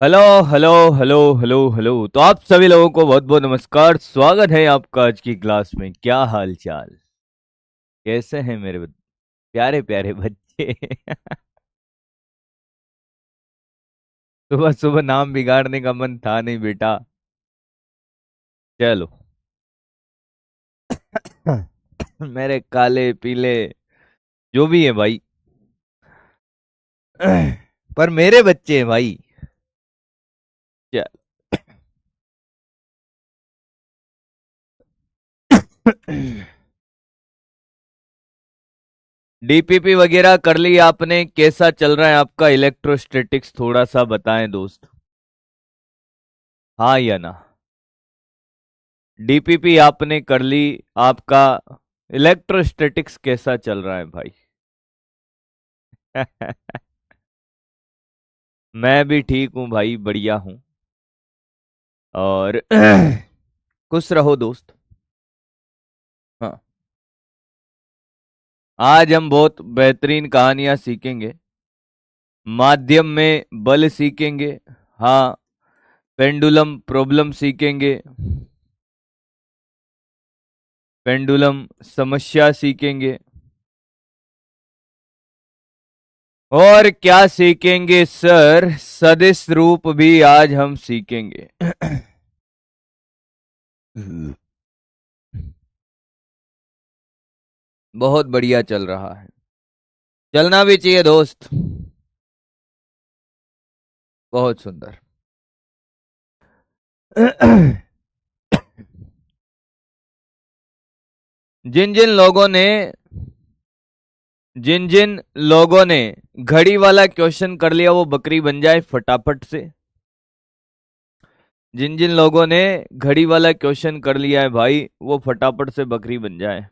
Hello hello hello hello hello. तो आप सभी लोगों को बहुत बहुत नमस्कार। स्वागत है आपका आज की क्लास में। क्या हाल चाल, कैसे हैं मेरे प्यारे प्यारे बच्चे? सुबह सुबह नाम बिगाड़ने का मन था नहीं बेटा। चलो। मेरे काले पीले जो भी है भाई, पर मेरे बच्चे हैं भाई। चल। डीपीपी वगैरह कर ली आपने? कैसा चल रहा है आपका इलेक्ट्रोस्टैटिक्स, थोड़ा सा बताएं दोस्त। हाँ या ना? डीपीपी आपने कर ली? आपका इलेक्ट्रोस्टैटिक्स कैसा चल रहा है भाई? मैं भी ठीक हूँ भाई, बढ़िया हूँ। और खुश रहो दोस्त। हाँ, आज हम बहुत बेहतरीन कहानियां सीखेंगे। माध्यम में बल सीखेंगे। हाँ, पेंडुलम प्रॉब्लम सीखेंगे। पेंडुलम समस्या सीखेंगे। और क्या सीखेंगे सर? सदिश रूप भी आज हम सीखेंगे। बहुत बढ़िया चल रहा है। चलना भी चाहिए दोस्त। बहुत सुंदर। जिन जिन लोगों ने जिन जिन लोगों ने घड़ी वाला क्वेश्चन कर लिया वो बकरी बन जाए फटाफट से। जिन जिन लोगों ने घड़ी वाला क्वेश्चन कर लिया है भाई, वो फटाफट से बकरी बन जाए।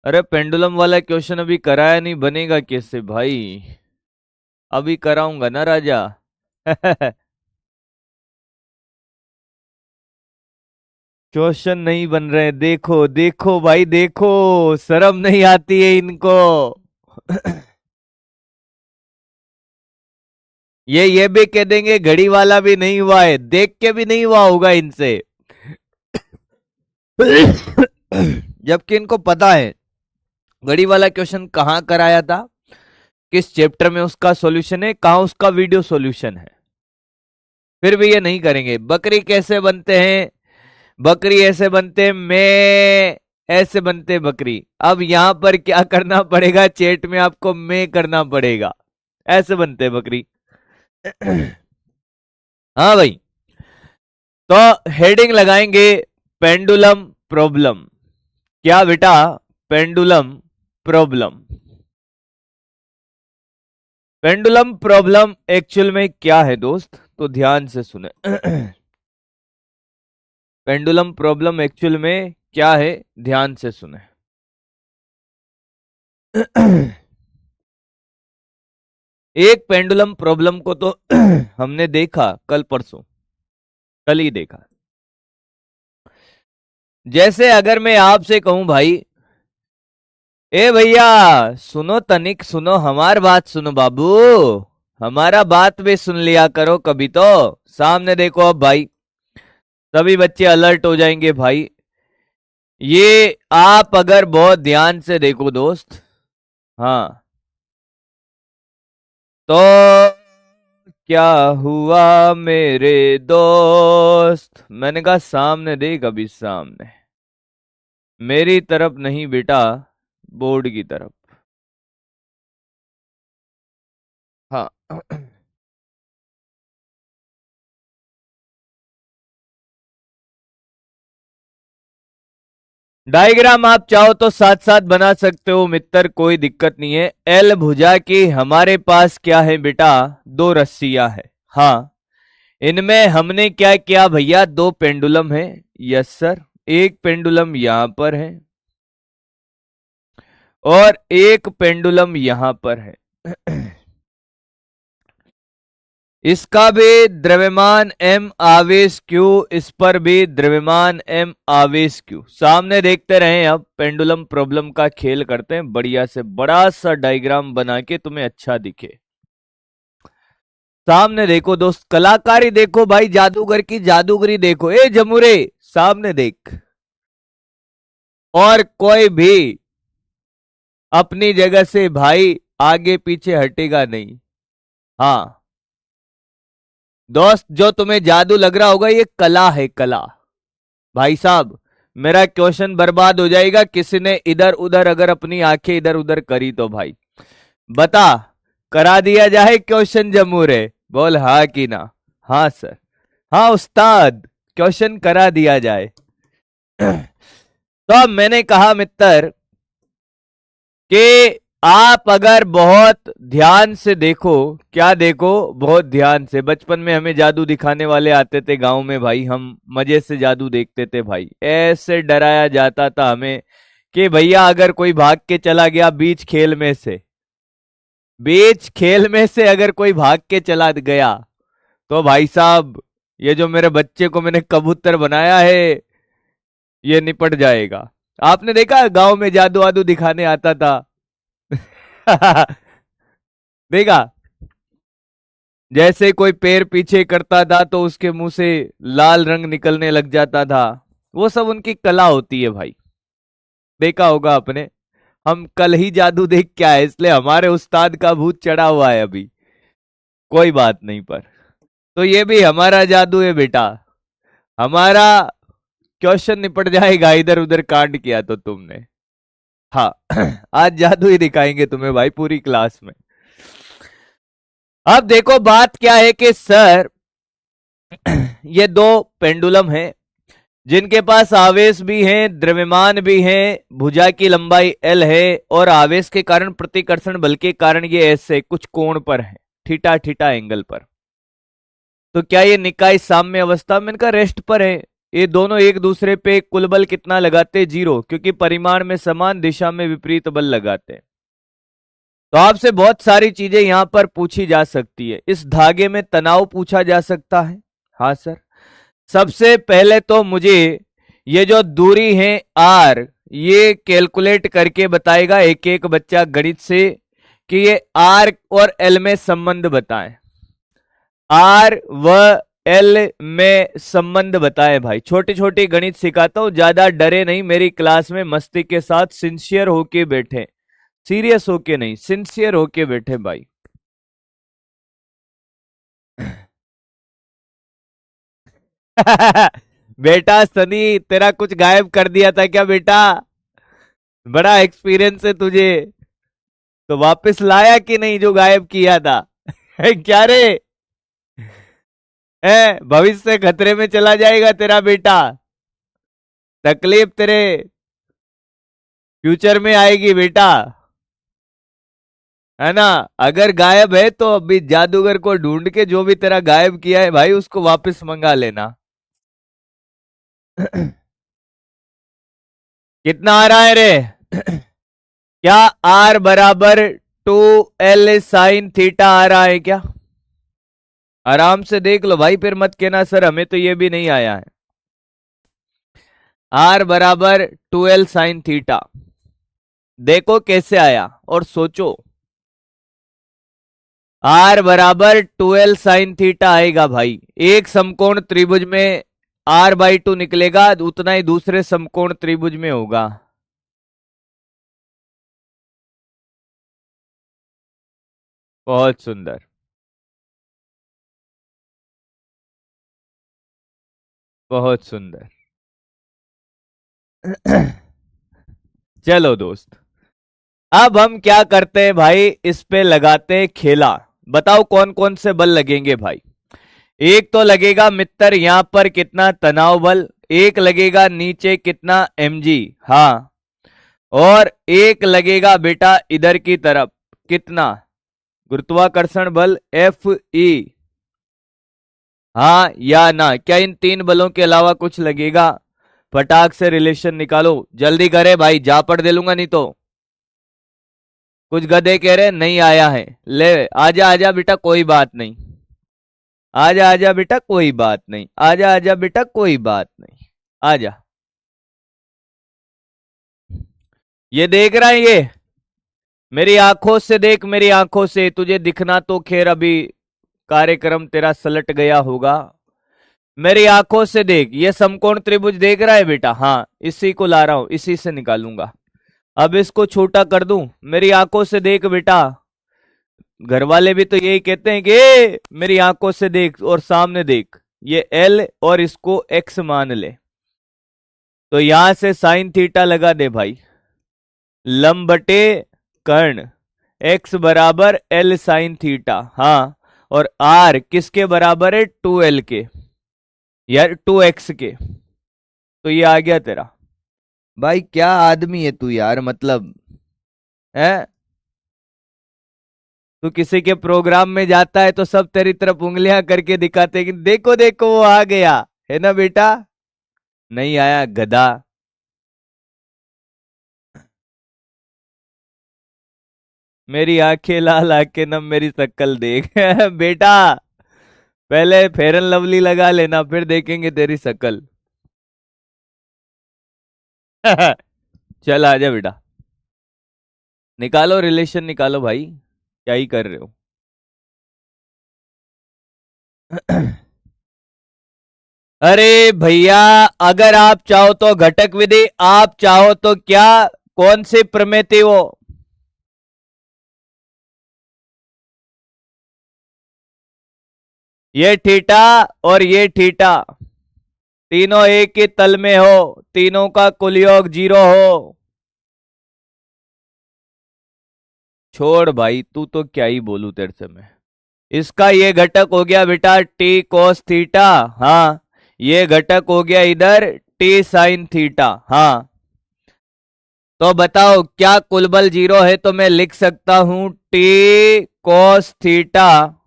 अरे पेंडुलम वाला क्वेश्चन अभी कराया नहीं, बनेगा कैसे भाई? अभी कराऊंगा ना राजा। क्वेश्चन नहीं बन रहे, देखो देखो भाई देखो। शर्म नहीं आती है इनको। ये भी कह देंगे घड़ी वाला भी नहीं हुआ है, देख के भी नहीं हुआ होगा इनसे। जबकि इनको पता है घड़ी वाला क्वेश्चन कहाँ कराया था, किस चैप्टर में उसका सॉल्यूशन है, कहाँ उसका वीडियो सॉल्यूशन है। फिर भी ये नहीं करेंगे। बकरी कैसे बनते हैं? बकरी ऐसे बनते हैं, मैं ऐसे बनते हैं बकरी। अब यहां पर क्या करना पड़ेगा? चैट में आपको मैं करना पड़ेगा। ऐसे बनते हैं बकरी। हाँ भाई। तो हेडिंग लगाएंगे पेंडुलम प्रॉब्लम। क्या बेटा? Pendulum problem. Pendulum problem actual में क्या है दोस्त, तो ध्यान से सुने। पेंडुलम प्रॉब्लम एक्चुअल में क्या है, ध्यान से सुने। एक पेंडुलम प्रॉब्लम को तो हमने देखा कल परसों, कल ही देखा। जैसे अगर मैं आपसे कहूं भाई, ए भैया सुनो, तनिक सुनो, हमार बात सुनो बाबू, हमारा बात भी सुन लिया करो कभी तो। सामने देखो अब भाई, सभी बच्चे अलर्ट हो जाएंगे भाई। ये आप अगर बहुत ध्यान से देखो दोस्त। हाँ, तो क्या हुआ मेरे दोस्त? मैंने कहा सामने देख, अभी सामने, मेरी तरफ नहीं बेटा, बोर्ड की तरफ। हाँ। डायग्राम आप चाहो तो साथ साथ बना सकते हो मित्र, कोई दिक्कत नहीं है। एल भुजा की हमारे पास क्या है बेटा? दो रस्सियां है। हाँ, इनमें हमने क्या किया भैया? दो पेंडुलम है। Yes sir. एक पेंडुलम यहां पर है और एक पेंडुलम यहां पर है। इसका भी द्रव्यमान m आवेश q, इस पर भी द्रव्यमान m आवेश q। सामने देखते रहें। अब पेंडुलम प्रॉब्लम का खेल करते हैं, बढ़िया से बड़ा सा डायग्राम बना के तुम्हें अच्छा दिखे। सामने देखो दोस्त, कलाकारी देखो भाई, जादूगर की जादूगरी देखो। ए जमुरे सामने देख, और कोई भी अपनी जगह से भाई आगे पीछे हटेगा नहीं। हाँ दोस्त, जो तुम्हें जादू लग रहा होगा ये कला है, कला। भाई साहब मेरा क्वेश्चन बर्बाद हो जाएगा किसी ने इधर उधर अगर अपनी आंखें इधर उधर करी तो। भाई बता, करा दिया जाए क्वेश्चन जमूरे? बोल हाँ कि ना। हाँ सर, हाँ उस्ताद, क्वेश्चन करा दिया जाए। तो अब मैंने कहा मित्र कि आप अगर बहुत ध्यान से देखो, क्या देखो, बहुत ध्यान से। बचपन में हमें जादू दिखाने वाले आते थे गांव में भाई, हम मजे से जादू देखते थे भाई। ऐसे डराया जाता था हमें कि भैया अगर कोई भाग के चला गया बीच खेल में से, बीच खेल में से अगर कोई भाग के चला गया तो भाई साहब ये जो मेरे बच्चे को मैंने कबूतर बनाया है ये निपट जाएगा। आपने देखा गांव में जादू वादू दिखाने आता था? देखा, जैसे कोई पैर पीछे करता था तो उसके मुंह से लाल रंग निकलने लग जाता था। वो सब उनकी कला होती है भाई, देखा होगा आपने। हम कल ही जादू देख के आए, इसलिए हमारे उस्ताद का भूत चढ़ा हुआ है अभी। कोई बात नहीं, पर तो ये भी हमारा जादू है बेटा, हमारा क्वेश्चन निपट जाएगा इधर उधर कांड किया तो तुमने। हाँ आज जादू ही दिखाएंगे तुम्हें भाई पूरी क्लास में। अब देखो बात क्या है कि सर ये दो पेंडुलम हैं जिनके पास आवेश भी है, द्रव्यमान भी है, भुजा की लंबाई l है, और आवेश के कारण प्रतिकर्षण बल के कारण ये ऐसे कुछ कोण पर है, थीटा थीटा एंगल पर। तो क्या ये निकाय साम्य अवस्था में इनका रेस्ट पर है? ये दोनों एक दूसरे पे कुल बल कितना लगाते? 0, क्योंकि परिमाण में समान, दिशा में विपरीत बल लगाते हैं। तो आपसे बहुत सारी चीजें यहां पर पूछी जा सकती है। इस धागे में तनाव पूछा जा सकता है। हाँ सर, सबसे पहले तो मुझे ये जो दूरी है r, ये कैलकुलेट करके बताएगा एक एक बच्चा गणित से कि ये r और l में संबंध बताएं। r व l में संबंध बताएं भाई। छोटी छोटी गणित सिखाता हूं, ज्यादा डरे नहीं, मेरी क्लास में मस्ती के साथ सिंसियर होके बैठे, सीरियस होके नहीं, सिंसियर होके बैठे भाई। बेटा सनी, तेरा कुछ गायब कर दिया था क्या बेटा? बड़ा एक्सपीरियंस है तुझे, तो वापस लाया कि नहीं जो गायब किया था? क्या रे, है भविष्य खतरे में चला जाएगा तेरा बेटा, तकलीफ तेरे फ्यूचर में आएगी बेटा, है ना? अगर गायब है तो अभी जादूगर को ढूंढ के जो भी तेरा गायब किया है भाई उसको वापस मंगा लेना। कितना आ रहा है रे? क्या r बराबर 2l साइन थीटा आ रहा है क्या? आराम से देख लो भाई, फिर मत कहना सर हमें तो ये भी नहीं आया है। r बराबर 2l साइन थीटा, देखो कैसे आया और सोचो। r बराबर 2l साइन थीटा आएगा भाई, एक समकोण त्रिभुज में r/2 निकलेगा, उतना ही दूसरे समकोण त्रिभुज में होगा। बहुत सुंदर, बहुत सुंदर। चलो दोस्त, अब हम क्या करते हैं भाई, इस पे लगाते हैं खेला। बताओ कौन कौन से बल लगेंगे भाई? एक तो लगेगा मित्र यहां पर कितना तनाव बल, एक लगेगा नीचे कितना mg, हाँ, और एक लगेगा बेटा इधर की तरफ कितना गुरुत्वाकर्षण बल Fe, हाँ या ना? क्या इन तीन बलों के अलावा कुछ लगेगा? फटाक से रिलेशन निकालो, जल्दी करे भाई, जा पढ़ दे लूंगा नहीं तो। कुछ गधे कह रहे नहीं आया है, ले आजा आजा बेटा, कोई बात नहीं। आजा आजा बेटा कोई बात नहीं, आजा आजा बेटा कोई बात नहीं, आजा। ये देख रहा है, ये मेरी आंखों से देख, मेरी आंखों से। तुझे दिखना तो खैर अभी कार्यक्रम तेरा सलट गया होगा। मेरी आंखों से देख, ये समकोण त्रिभुज देख रहा है बेटा? हाँ, इसी को ला रहा हूं, इसी से निकालूंगा। अब इसको छोटा कर दूं, मेरी आंखों से देख बेटा। घर वाले भी तो यही कहते हैं कि मेरी आंखों से देख और सामने देख। ये एल और इसको एक्स मान ले, तो यहां से साइन थीटा लगा दे भाई। लंब बटे कर्ण, एक्स बराबर एल साइन थीटा। हाँ, और आर किसके बराबर है? 2l के, यार 2x के। तो ये आ गया तेरा। भाई क्या आदमी है तू यार, मतलब है। तू किसी के प्रोग्राम में जाता है तो सब तेरी तरफ उंगलियां करके दिखाते हैं कि देखो देखो वो आ गया, है ना बेटा? नहीं आया गधा। मेरी आंखें लाल आंखें नम मेरी शक्ल देख बेटा पहले फेयर एंड लवली लगा लेना, फिर देखेंगे तेरी शक्ल चल आजा बेटा, निकालो रिलेशन निकालो भाई, क्या ही कर रहे हो अरे भैया, अगर आप चाहो तो घटक विधि, आप चाहो तो क्या, कौन सी प्रमेय थी वो? ये थीटा और ये थीटा तीनों एक ही तल में हो, तीनों का कुल योग 0 हो। छोड़ भाई, तू तो क्या ही बोलू तेरे से मैं। इसका ये घटक हो गया बेटा टी कोस थीटा। हाँ, ये घटक हो गया इधर टी साइन थीटा। हाँ, तो बताओ क्या कुल बल 0 है? तो मैं लिख सकता हूं T cos theta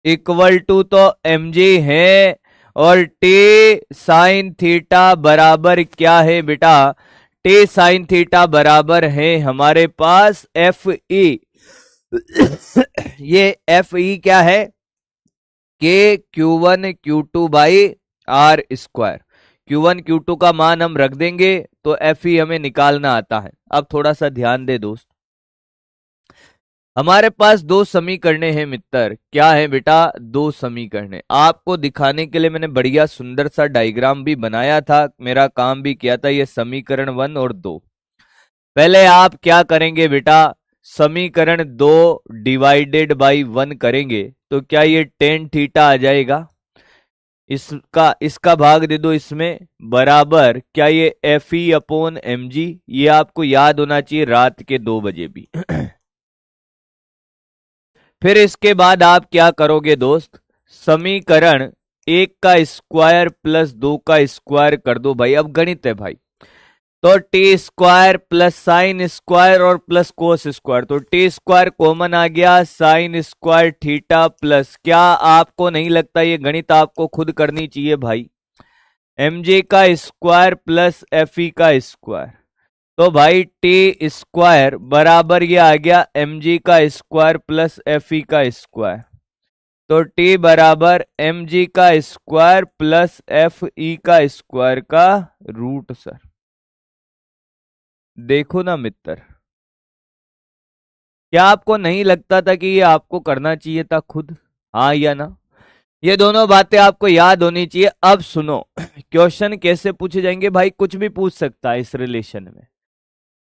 equal to तो mg है, और टी साइन थीटा बराबर क्या है बेटा? टी साइन थीटा बराबर है हमारे पास एफ ई ये एफ ई क्या है? के Q1 Q2 by are square. Q1 Q2 का मान हम रख देंगे तो एफ ई हमें निकालना आता है। अब थोड़ा सा ध्यान दे दोस्त, हमारे पास दो समीकरणें हैं मित्र। क्या है बेटा? दो समीकरणें। आपको दिखाने के लिए मैंने बढ़िया सुंदर सा डायग्राम भी बनाया था, मेरा काम भी किया था। ये समीकरण 1 और 2। पहले आप क्या करेंगे बेटा? समीकरण 2 डिवाइडेड बाई 1 करेंगे तो क्या ये टेन थीटा आ जाएगा? इसका भाग दे दो इसमें, बराबर क्या ये F E upon M G. ये आपको याद होना चाहिए रात के 2 बजे भी फिर इसके बाद आप क्या करोगे दोस्त? समीकरण 1 का स्क्वायर प्लस 2 का स्क्वायर कर दो भाई। अब गणित है भाई, तो T square plus sine square और प्लस कोस स्क्वायर, तो टी स्क्वायर कॉमन आ गया, साइन स्क्वायर थीटा प्लस, क्या आपको नहीं लगता ये गणित आपको खुद करनी चाहिए भाई? mj का स्क्वायर प्लस fe का स्क्वायर, तो भाई टी स्क्वायर बराबर ये आ गया mg का स्क्वायर प्लस fe का स्क्वायर, तो t बराबर mg का स्क्वायर प्लस fe का स्क्वायर का रूट। सर देखो ना मित्र, क्या आपको नहीं लगता था कि ये आपको करना चाहिए था खुद? हाँ या ना? ये दोनों बातें आपको याद होनी चाहिए। अब सुनो, क्वेश्चन कैसे पूछे जाएंगे भाई? कुछ भी पूछ सकता है इस रिलेशन में।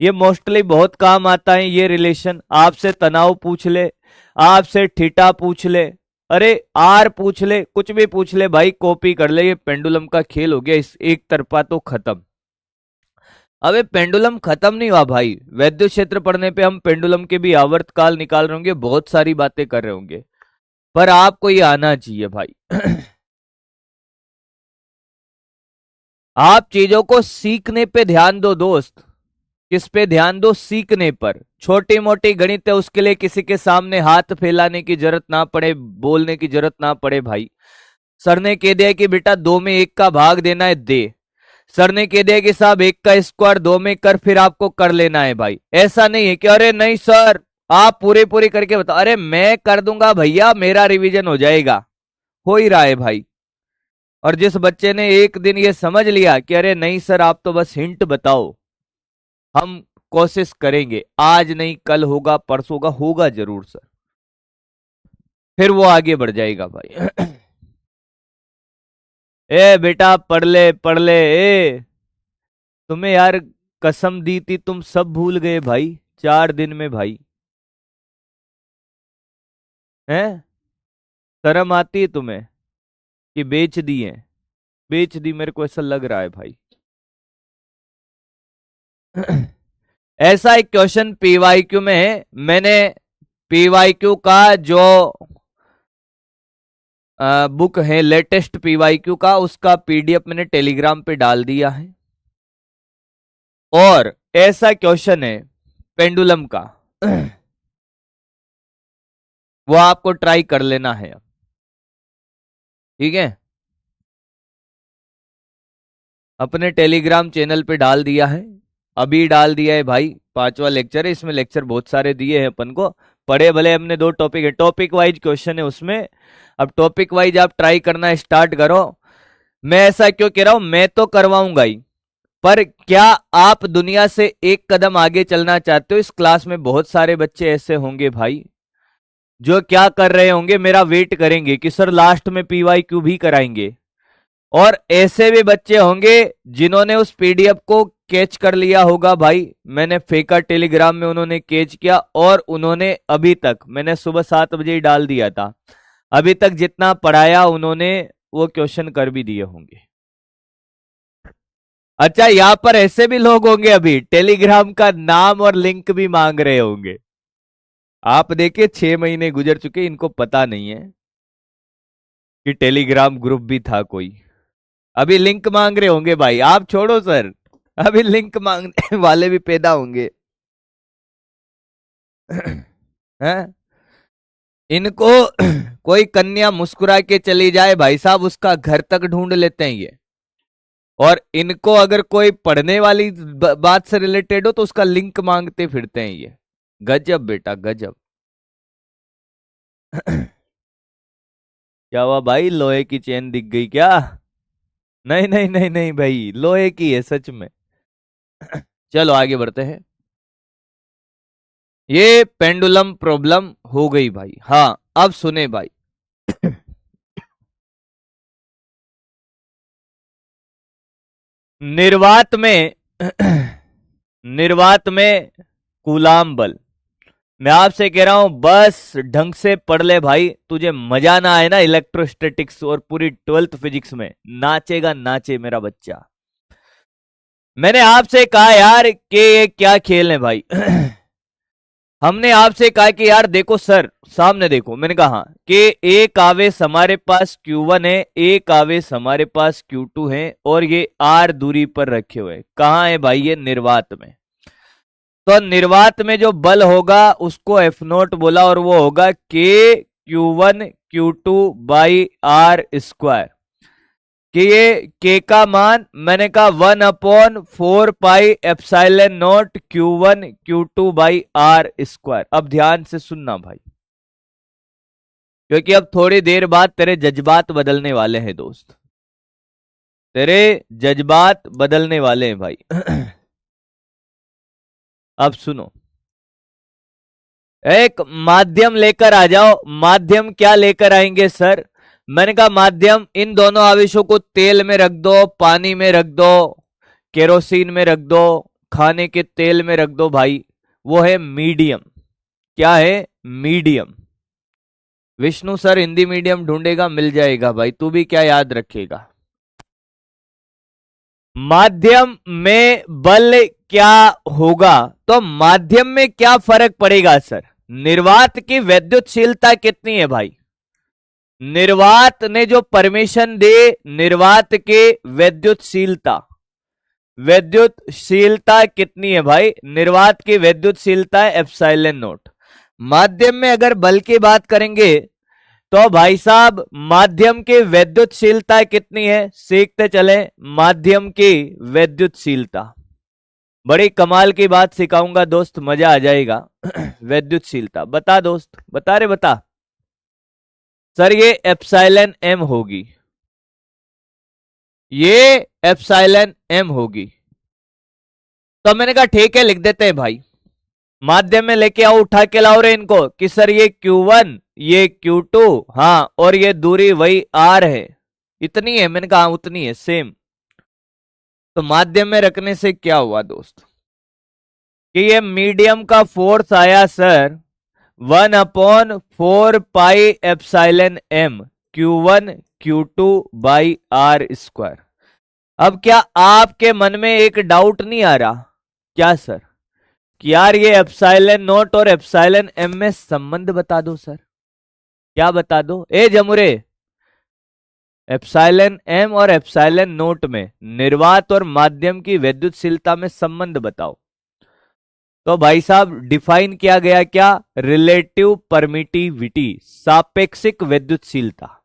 ये मोस्टली बहुत काम आता है ये रिलेशन। आपसे तनाव पूछ ले, आपसे थीटा पूछ ले, अरे आर पूछ ले, कुछ भी पूछ ले भाई, कॉपी कर ले। ये पेंडुलम का खेल हो गया, इस एक तरफा तो खत्म। अबे पेंडुलम खत्म नहीं हुआ भाई, वैद्युत क्षेत्र पढ़ने पे हम पेंडुलम के भी आवर्तकाल निकाल रहे होंगे, बहुत सारी बातें कर रहे होंगे, पर आपको ये आना चाहिए भाई आप चीजों को सीखने पे ध्यान दो दोस्त। किस पे ध्यान दो? सीखने पर। छोटी मोटी गणित है, उसके लिए किसी के सामने हाथ फैलाने की जरूरत ना पड़े, बोलने की जरूरत ना पड़े भाई। सर ने कह दिया कि बेटा 2 में 1 का भाग देना है, दे। सर ने कह दिया कि साहब 1 का स्क्वायर 2 में कर, फिर आपको कर लेना है भाई। ऐसा नहीं है कि अरे नहीं सर आप पूरी पूरी करके बताओ, अरे मैं कर दूंगा भैया, मेरा रिवीजन हो जाएगा। हो ही रहा है भाई। और जिस बच्चे ने एक दिन ये समझ लिया कि अरे नहीं सर आप तो बस हिंट बताओ, हम कोशिश करेंगे, आज नहीं कल होगा परसों होगा, होगा जरूर सर, फिर वो आगे बढ़ जाएगा भाई। ए बेटा पढ़ ले पढ़ ले, ए तुम्हें यार कसम दी थी, तुम सब भूल गए भाई 4 दिन में भाई। हैं, शर्म आती है तुम्हें कि बेच दी है? बेच दी, मेरे को ऐसा लग रहा है भाई। ऐसा एक क्वेश्चन पीवाईक्यू में है, मैंने पीवाईक्यू का जो बुक है लेटेस्ट पीवाईक्यू का, उसका पीडीएफ मैंने टेलीग्राम पे डाल दिया है। और ऐसा क्वेश्चन है पेंडुलम का, वो आपको ट्राई कर लेना है, ठीक है? अपने टेलीग्राम चैनल पे डाल दिया है, अभी डाल दिया है भाई। 5वां लेक्चर है, इसमें लेक्चर बहुत सारे दिए हैं अपन को, पढ़े भले हमने 2 टॉपिक है, टॉपिक वाइज क्वेश्चन है उसमें। अब टॉपिक वाइज आप ट्राई करना स्टार्ट करो। मैं ऐसा क्यों कह रहा हूं, मैं तो करवाऊंगा ही, पर क्या आप दुनिया से एक कदम आगे चलना चाहते हो? इस क्लास में बहुत सारे बच्चे ऐसे होंगे भाई जो क्या कर रहे होंगे, मेरा वेट करेंगे कि सर लास्ट में पीवाईक्यू भी कराएंगे। और ऐसे भी बच्चे होंगे जिन्होंने उस पीडीएफ को कैच कर लिया होगा भाई, मैंने फेंका टेलीग्राम में, उन्होंने कैच किया और उन्होंने अभी तक, मैंने सुबह 7 बजे ही डाल दिया था, अभी तक जितना पढ़ाया उन्होंने वो क्वेश्चन कर भी दिए होंगे। अच्छा, यहां पर ऐसे भी लोग होंगे अभी टेलीग्राम का नाम और लिंक भी मांग रहे होंगे। आप देखिए 6 महीने गुजर चुके, इनको पता नहीं है कि टेलीग्राम ग्रुप भी था कोई, अभी लिंक मांग रहे होंगे भाई। आप छोड़ो सर, अभी लिंक मांगने वाले भी पैदा होंगे। हैं? इनको कोई कन्या मुस्कुरा के चली जाए भाई साहब, उसका घर तक ढूंढ लेते हैं ये। और इनको अगर कोई पढ़ने वाली बात से रिलेटेड हो तो उसका लिंक मांगते फिरते हैं ये। गजब बेटा गजब। क्या हुआ भाई, लोहे की चेन दिख गई क्या? नहीं नहीं नहीं नहीं भाई, लोहे की है सच में। चलो आगे बढ़ते हैं। ये पेंडुलम प्रॉब्लम हो गई भाई। हाँ अब सुने भाई। निर्वात में निर्वात में कूलाम बल, मैं आपसे कह रहा हूं बस ढंग से पढ़ ले भाई, तुझे मजा ना आए ना इलेक्ट्रोस्टैटिक्स और पूरी 12th फिजिक्स में, नाचेगा नाचे मेरा बच्चा। मैंने आपसे कहा यार कि ये क्या खेल है भाई। हमने आपसे कहा कि यार देखो सर सामने देखो, मैंने कहा कि एक आवेश हमारे पास Q1 है, एक आवेश हमारे पास Q2 है और ये R दूरी पर रखे हुए। कहाँ है भाई? ये निर्वात में। तो निर्वात में जो बल होगा उसको F नोट बोला और वो होगा K Q1 Q2 by R square. कि ये के का मान मैंने कहा 1/4 pi epsilon not Q1 Q2 by R square. अब ध्यान से सुनना भाई, क्योंकि अब थोड़ी देर बाद तेरे जज्बात बदलने वाले हैं दोस्त, तेरे जज्बात बदलने वाले हैं भाई। अब सुनो, एक माध्यम लेकर आ जाओ। माध्यम क्या लेकर आएंगे सर? मैंने कहा माध्यम इन दोनों आवेशों को तेल में रख दो, पानी में रख दो, केरोसिन में रख दो, खाने के तेल में रख दो भाई, वो है मीडियम। क्या है? Medium. Vishnu sir Hindi medium ढूंढेगा, मिल जाएगा भाई, तू भी क्या याद रखेगा। माध्यम में बल क्या होगा? तो माध्यम में क्या फर्क पड़ेगा सर? निर्वात की वैद्युतशीलता कितनी है भाई? निर्वात ने जो परमिशन दे, निर्वात के वैद्युतशीलता, वैद्युतशीलता कितनी है भाई? निर्वात की वैद्युतशीलता है एप्सिलॉन नॉट। माध्यम में अगर बल की बात करेंगे तो भाई साहब माध्यम की वैद्युतशीलता कितनी है? सीखते चले माध्यम की वैद्युतशीलता, बड़ी कमाल की बात सिखाऊंगा दोस्त, मजा आ जाएगा। वैद्युतशीलता बता दोस्त, बता रे बता। सर ये एप्सिलॉन एम होगी, ये एप्सिलॉन एम होगी। तो मैंने कहा ठीक है लिख देते हैं भाई, माध्यम में लेके आओ, उठा के लाओ रे इनको कि सर ये Q1 ये Q2, हाँ और ये दूरी वही R है, इतनी है। मैंने कहा उतनी है सेम। तो माध्यम में रखने से क्या हुआ दोस्त कि ये मीडियम का फोर्स आया sir 1/4πε Q1 Q2 by R²। अब क्या आपके मन में एक डाउट नहीं आ रहा क्या सर कि यार ये एप्सिलॉन नोट और एप्सिलॉन एम में संबंध बता दो सर, क्या बता दो ए जमुरे, एप्सिलॉन एम और एप्सिलॉन नोट में निर्वात और माध्यम की विद्युतशीलता में संबंध बताओ। तो भाई साहब डिफाइन किया गया क्या, रिलेटिव परमिटिविटी, सापेक्षिक विद्युतशीलता।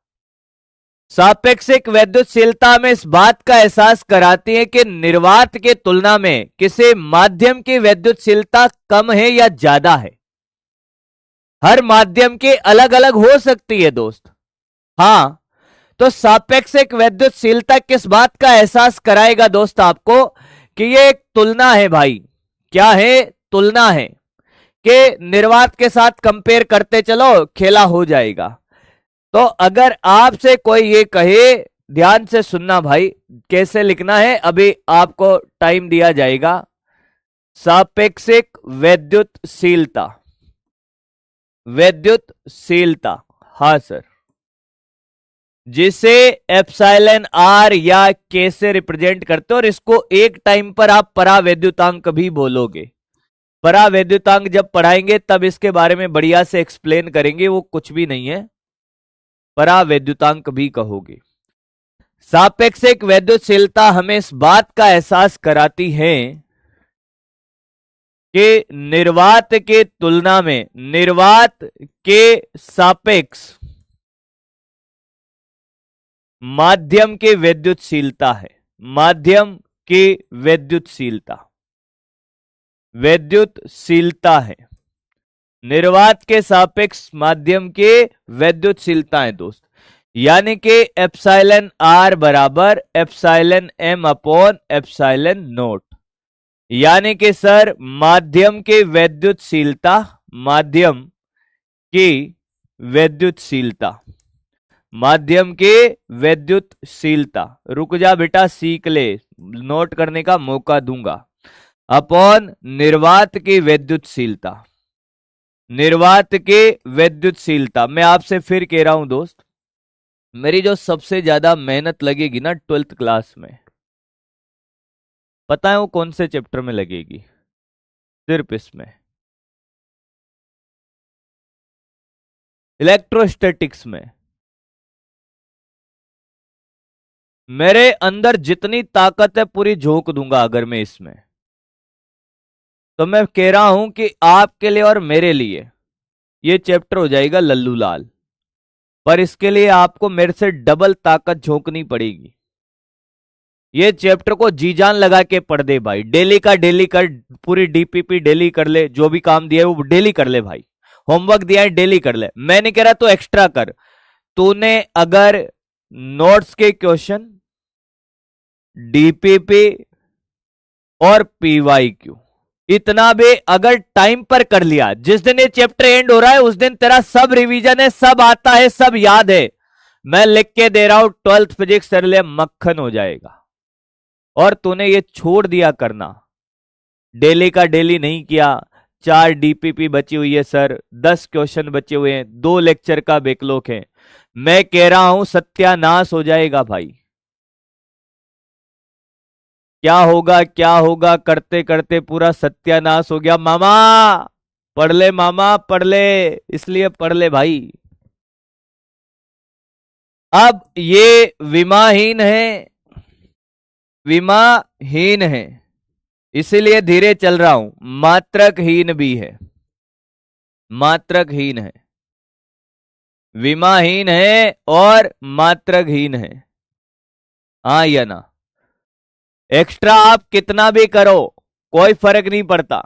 सापेक्षिक विद्युतशीलता में इस बात का एहसास कराती है कि निर्वात के तुलना में किसी माध्यम की विद्युतशीलता कम है या ज्यादा है। हर माध्यम की अलग अलग हो सकती है दोस्त। हाँ, तो सापेक्षिक विद्युतशीलता किस बात का एहसास कराएगा दोस्त आपको कि ये एक तुलना है भाई। क्या है, तुलना है कि निर्वात के साथ कंपेयर करते चलो, खेला हो जाएगा। तो अगर आपसे कोई ये कहे, ध्यान से सुनना भाई, कैसे लिखना है अभी आपको टाइम दिया जाएगा। सापेक्षिक विद्युतशीलता, विद्युतशीलता, हाँ सर, जिसे एप्सिलॉन आर या के से रिप्रेजेंट करते हो, और इसको एक टाइम पर आप परावैद्युतांक भी बोलोगे। परावैद्युतांक जब पढ़ाएंगे तब इसके बारे में बढ़िया से एक्सप्लेन करेंगे, वो कुछ भी नहीं है, परावैद्युतांक भी कहोगे। सापेक्षिक विद्युतशीलता हमें इस बात का एहसास कराती है कि निर्वात के तुलना में, निर्वात के सापेक्ष माध्यम की विद्युतशीलता है, माध्यम की विद्युतशीलता, विद्युतशीलता है, निर्वात के सापेक्ष माध्यम के विद्युतशीलता है दोस्त। यानी कि एप्सिलॉन आर बराबर epsilon M upon epsilon naught. यानी कि सर माध्यम की विद्युतशीलता, माध्यम की विद्युतशीलता, माध्यम की विद्युतशीलता, रुक जा बेटा सीख ले, नोट करने का मौका दूंगा, अपॉन निर्वात की विद्युतशीलता, निर्वात की विद्युतशीलता। मैं आपसे फिर कह रहा हूं दोस्त, मेरी जो सबसे ज्यादा मेहनत लगेगी ना 12th क्लास में, पता है वो कौन से चैप्टर में लगेगी? सिर्फ इसमें, इलेक्ट्रोस्टैटिक्स में। मेरे अंदर जितनी ताकत है पूरी झोंक दूंगा अगर मैं इसमें। तो मैं कह रहा हूं कि आपके लिए और मेरे लिए ये चैप्टर हो जाएगा लल्लू लाल, पर इसके लिए आपको मेरे से डबल ताकत झोंकनी पड़ेगी। ये चैप्टर को जी जान लगा के पढ़ दे भाई, डेली का डेली कर, पूरी डीपीपी डेली कर ले, जो भी काम दिया है वो डेली कर ले भाई, होमवर्क दिया है डेली कर ले। मैं नहीं कह रहा तो एक्स्ट्रा कर। तूने अगर नोट्स के क्वेश्चन, डीपीपी और पीवाईक्यू इतना भी अगर टाइम पर कर लिया, जिस दिन ये चैप्टर एंड हो रहा है उस दिन तेरा सब रिवीजन है, सब आता है, सब याद है। मैं लिख के दे रहा हूं 12th फिजिक्स तेरे लिए मक्खन हो जाएगा। और तूने ये छोड़ दिया करना, डेली का डेली नहीं किया। 4 डीपीपी बची हुई है सर, 10 क्वेश्चन बचे हुए हैं, 2 लेक्चर का बैकलॉग है। मैं कह रहा हूं सत्यानाश हो जाएगा भाई। क्या होगा क्या होगा करते करते पूरा सत्यानाश हो गया। मामा पढ़ ले, मामा पढ़ ले, इसलिए पढ़ ले भाई। अब ये विमाहीन है, विमाहीन है, इसीलिए धीरे चल रहा हूं। मात्रकहीन भी है, मात्रकहीन है, विमाहीन है और मात्रकहीन है, हाँ या ना? एक्स्ट्रा आप कितना भी करो कोई फर्क नहीं पड़ता,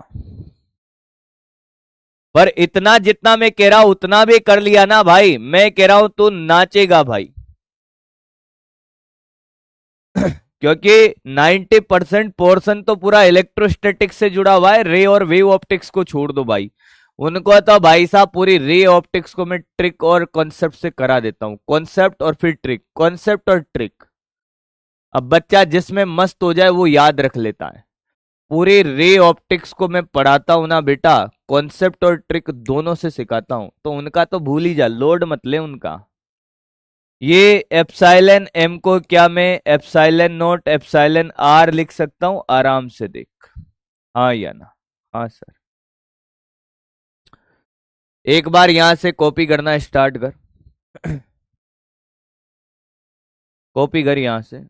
और इतना जितना मैं कह रहा हूं उतना भी कर लिया ना भाई, मैं कह रहा हूं तू नाचेगा भाई। क्योंकि 90% पोर्शन तो पूरा इलेक्ट्रोस्टैटिक्स से जुड़ा हुआ है, रे और वेव ऑप्टिक्स को छोड़ दो भाई। उनको तो भाई साहब पूरी रे ऑप्टिक्स को मैं ट्रिक और कॉन्सेप्ट से करा देता हूं, कॉन्सेप्ट और फिर ट्रिक, कॉन्सेप्ट और ट्रिक। अब बच्चा जिसमें मस्त हो जाए वो याद रख लेता है। पूरी रे ऑप्टिक्स को मैं पढ़ाता हूं ना बेटा, कॉन्सेप्ट और ट्रिक दोनों से सिखाता हूं, तो उनका तो भूल ही जा, लोड मत ले उनका। ये एप्साइलन एम को क्या मैं एप्साइलन नोट एप्साइलन आर लिख सकता हूं आराम से, देख। हाँ या ना? हाँ सर। एक बार यहां से कॉपी करना स्टार्ट कर। कॉपी कर यहां से।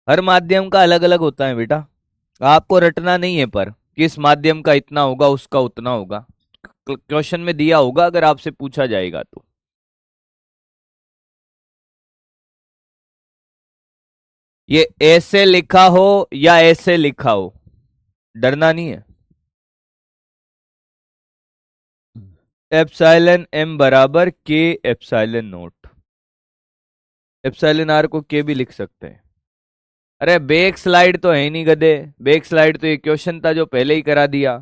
हर माध्यम का अलग अलग होता है बेटा, आपको रटना नहीं है, पर किस माध्यम का इतना होगा उसका उतना होगा, क्वेश्चन में दिया होगा अगर आपसे पूछा जाएगा तो। ये ऐसे लिखा हो या ऐसे लिखा हो, डरना नहीं है। एप्साइलन एम बराबर के एप्साइलन नोट, एप्साइलन आर को के भी लिख सकते हैं। अरे बैक स्लाइड तो है ही नहीं गधे, बैक स्लाइड तो ये क्वेश्चन था जो पहले ही करा दिया।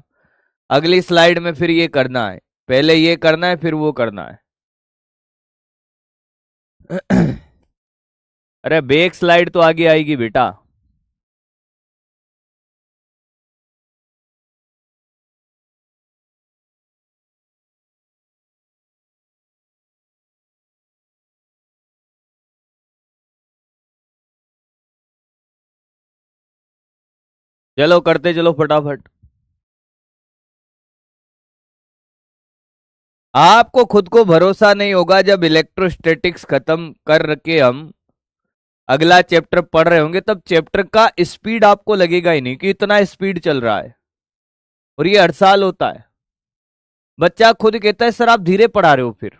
अगली स्लाइड में फिर ये करना है, पहले ये करना है फिर वो करना है। अरे बैक स्लाइड तो आगे आएगी बेटा। चलो करते चलो फटाफट। आपको खुद को भरोसा नहीं होगा जब इलेक्ट्रोस्टैटिक्स खत्म कर के हम अगला चैप्टर पढ़ रहे होंगे, तब चैप्टर का स्पीड आपको लगेगा ही नहीं कि इतना स्पीड चल रहा है। और ये हर साल होता है। बच्चा खुद कहता है सर आप धीरे पढ़ा रहे हो, फिर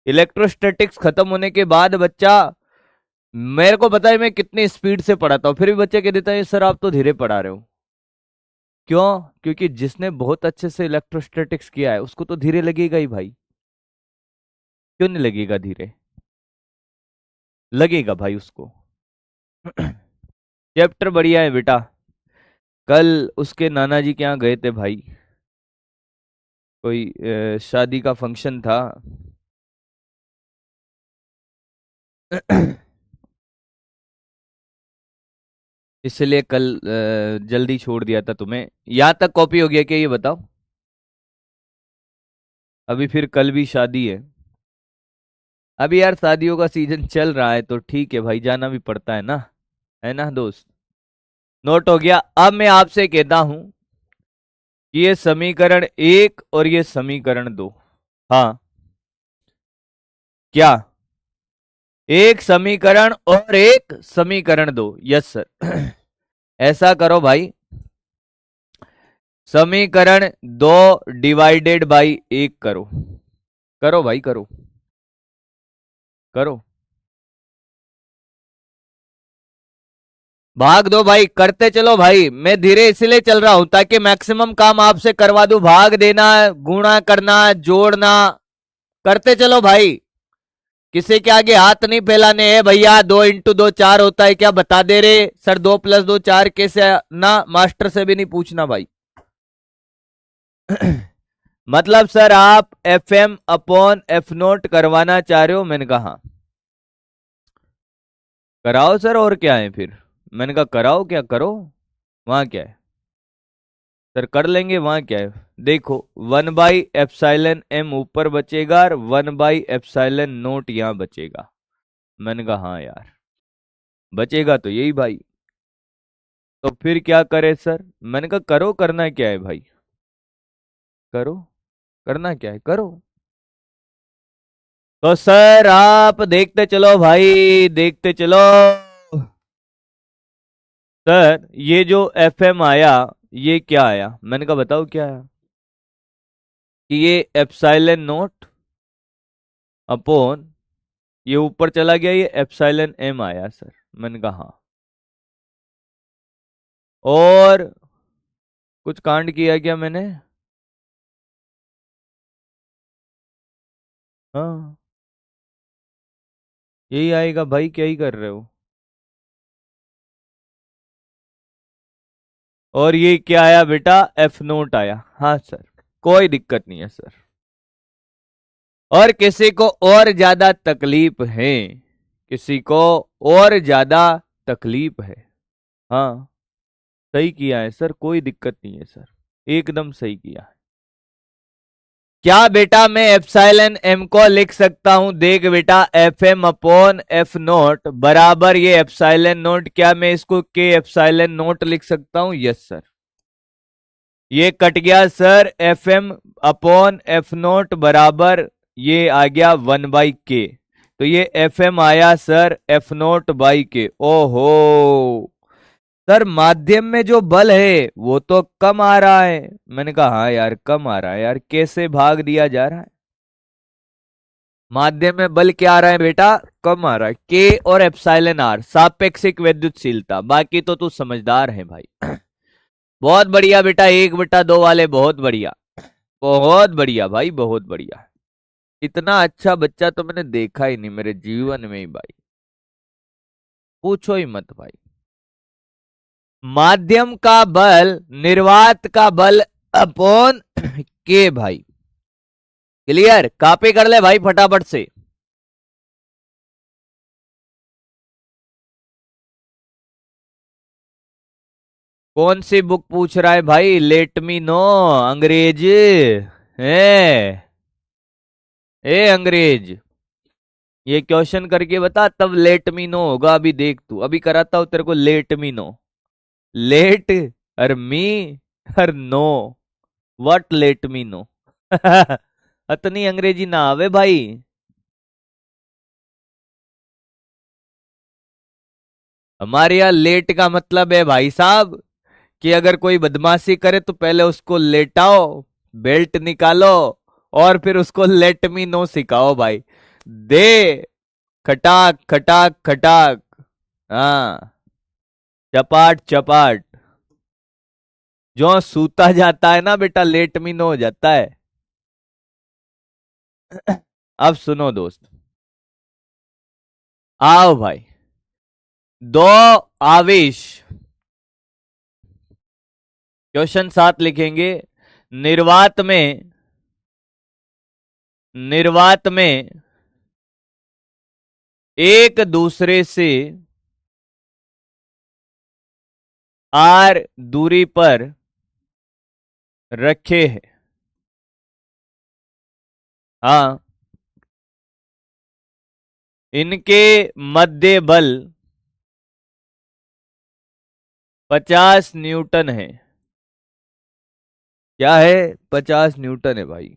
इलेक्ट्रोस्टैटिक्स खत्म होने के बाद बच्चा, मेरे को पता है मैं कितनी स्पीड से पढ़ाता हूं, फिर भी बच्चा कह देता है सर आप तो धीरे पढ़ा रहे हो। क्यों? क्योंकि जिसने बहुत अच्छे से इलेक्ट्रोस्टैटिक्स किया है उसको तो धीरे लगेगा ही भाई। क्यों नहीं लगेगा धीरे? लगेगा भाई उसको। चैप्टर बढ़िया है बेटा। कल उसके नाना जी के यहाँ गए थे भाई, कोई शादी का फंक्शन था। इसलिए कल जल्दी छोड़ दिया था तुम्हें। यहाँ तक कॉपी हो गया क्या ये बताओ? अभी फिर कल भी शादी है। अभी यार शादियों का सीजन चल रहा है तो ठीक है भाई, जाना भी पड़ता है ना दोस्त? नोट हो गया। अब मैं आपसे कहता हूं कि ये समीकरण एक और ये समीकरण दो। हाँ क्या? एक समीकरण और एक समीकरण दो, यस सर। ऐसा करो भाई, समीकरण दो डिवाइडेड बाई एक करो। करो भाई करो, करो। भाग दो भाई, करते चलो भाई। मैं धीरे इसलिए चल रहा हूं ताकि मैक्सिमम काम आपसे करवा दूं। भाग देना, गुणा करना, जोड़ना, करते चलो भाई। किसी के आगे हाथ नहीं फैलाने हैं भैया। 2 × 2 4 होता है क्या? बता दे रे सर, 2 + 2 4 कैसे? ना मास्टर से भी नहीं पूछना भाई। मतलब सर आप FM/F0 करवाना चाह रहे हो? मैंने कहा हाँ। कराओ सर, और क्या है फिर? मैंने कहा कराओ, क्या करो, वहां क्या है सर, कर लेंगे, वहां क्या है। देखो 1/ε ऊपर बचेगा और 1/ε0 यहां बचेगा। मैंने कहा हाँ यार, बचेगा तो यही भाई। तो फिर क्या करे सर? मैंने कहा करो, करना क्या है भाई, करो, करना क्या है, करो। तो सर आप देखते चलो भाई, देखते चलो। सर ये जो FM आया ये क्या आया? मैंने कहा बताओ क्या आया। कि ये एप्सिलॉन नोट अपॉन, ये ऊपर चला गया, ये एप्सिलॉन एम आया सर। मैंने कहा हाँ। और कुछ कांड किया क्या मैंने? हाँ, यही आएगा भाई, क्या ही कर रहे हो। और ये क्या आया बेटा? एफ नोट आया। हाँ सर, कोई दिक्कत नहीं है सर। और किसी को और ज्यादा तकलीफ है, किसी को और ज्यादा तकलीफ है? हाँ, सही किया है सर, कोई दिक्कत नहीं है सर, एकदम सही किया है। क्या बेटा मैं एप्सिलॉन एम को लिख सकता हूं? देख बेटा, F M upon F naught बराबर ये एप्सिलॉन नोट, क्या मैं इसको के एप्सिलॉन नोट लिख सकता हूं? Yes sir. ये कट गया sir, F M upon F naught बराबर ये आ गया 1/k। तो ये एफ एम आया sir F naught by K. ओहो सर, माध्यम में जो बल है वो तो कम आ रहा है। मैंने कहा हाँ यार, कम आ रहा है यार, कैसे भाग दिया जा रहा है? माध्यम में बल क्या आ रहा है बेटा? कम आ रहा है। के और एप्सिलॉन आर सापेक्षिक विद्युतशीलता। बाकी तो तू समझदार है भाई। बहुत बढ़िया बेटा, 1/2 वाले बहुत बढ़िया, बहुत बढ़िया भाई, बहुत बढ़िया। इतना अच्छा बच्चा तो मैंने देखा ही नहीं मेरे जीवन में ही भाई, पूछो ही मत भाई। माध्यम का बल निर्वात का बल अपॉन के भाई। क्लियर? कॉपी कर ले भाई फटाफट से। कौन सी बुक पूछ रहा है भाई? Late me no. अंग्रेज है? ए अंग्रेज, ये क्वेश्चन करके बता, तब लेट मी नो होगा। अभी देख तू, अभी कराता हूं तेरे को लेट मी नो। लेट और मी और know, what let me know. अतनी अंग्रेजी ना आवे भाई। हमारे यहाँ लेट का मतलब है भाई साहब कि अगर कोई बदमाशी करे तो पहले उसको लेटाओ, बेल्ट निकालो, और फिर उसको लेट मी नो सिखाओ भाई। दे खटाक खटाक खटाक। हाँ, चपाट चपाट। जो सूता जाता है ना बेटा, लेट मी नो हो जाता है। अब सुनो दोस्त, आओ भाई। दो आवेश, क्वेश्चन 7 लिखेंगे। निर्वात में, निर्वात में एक दूसरे से आर दूरी पर रखे हैं। हाँ, इनके मध्य बल 50 न्यूटन है। क्या है? 50 न्यूटन है भाई।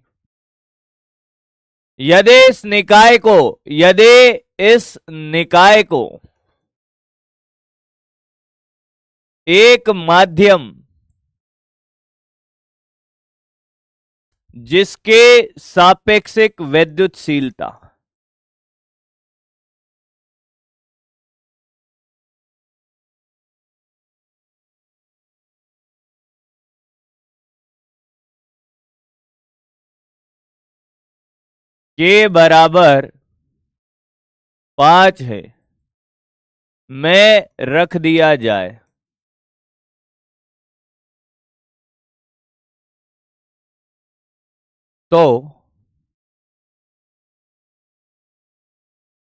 यदि इस निकाय को, यदि इस निकाय को एक माध्यम जिसके सापेक्षिक विद्युतशीलता, के बराबर 5 है, में रख दिया जाए, तो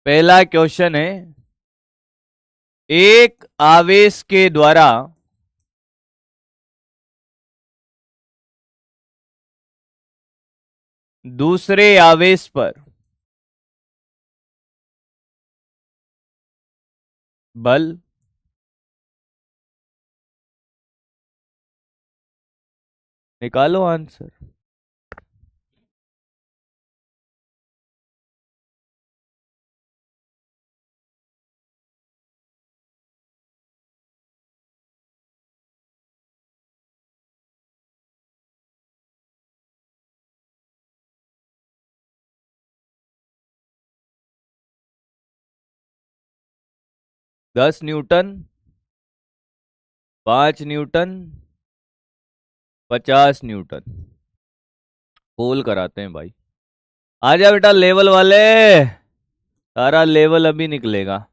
पहला क्वेश्चन है, एक आवेश के द्वारा दूसरे आवेश पर बल। निकालो answer. 10 newton, 5 newton, 50 newton. Poll कराते हैं भाई। आजा बेटा लेवल वाले, सारा लेवल अभी निकलेगा।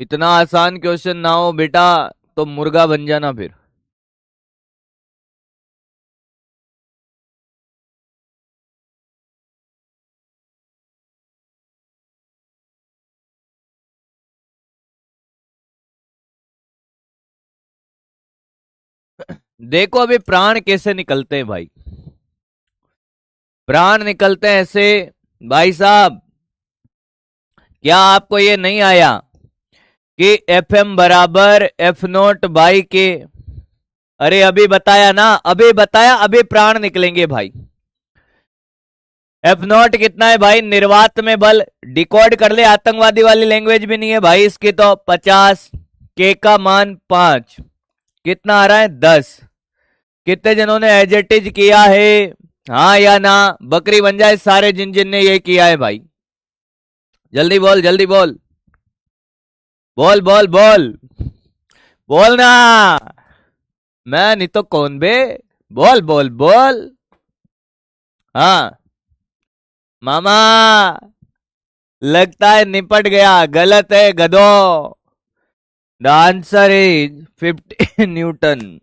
इतना आसान क्वेश्चन ना हो बेटा तो मुर्गा बन जाना फिर। देखो अभी प्राण कैसे निकलते हैं भाई। प्राण निकलते हैं ऐसे भाई साहब। क्या आपको ये नहीं आया कि एफ एम बराबर एफ नोट बाई के? अरे अभी बताया ना, अभी बताया, अभी प्राण निकलेंगे भाई। एफ नॉट कितना है भाई? निर्वात में बल। डिकोड कर ले, आतंकवादी वाली लैंग्वेज भी नहीं है भाई इसकी तो। 50, के का मान 5, कितना आ रहा है? 10। कितने जनों ने एजेटिज किया है, हाँ या ना? बकरी बन जाए सारे जिन जिन ने ये किया है भाई। जल्दी बोल, जल्दी बोल, बोल बोल बोल, बोल ना। मैं नहीं तो कौन बे? बोल बोल बोल। हाँ मामा, लगता है निपट गया। गलत है गधो। The answer is 50 newton.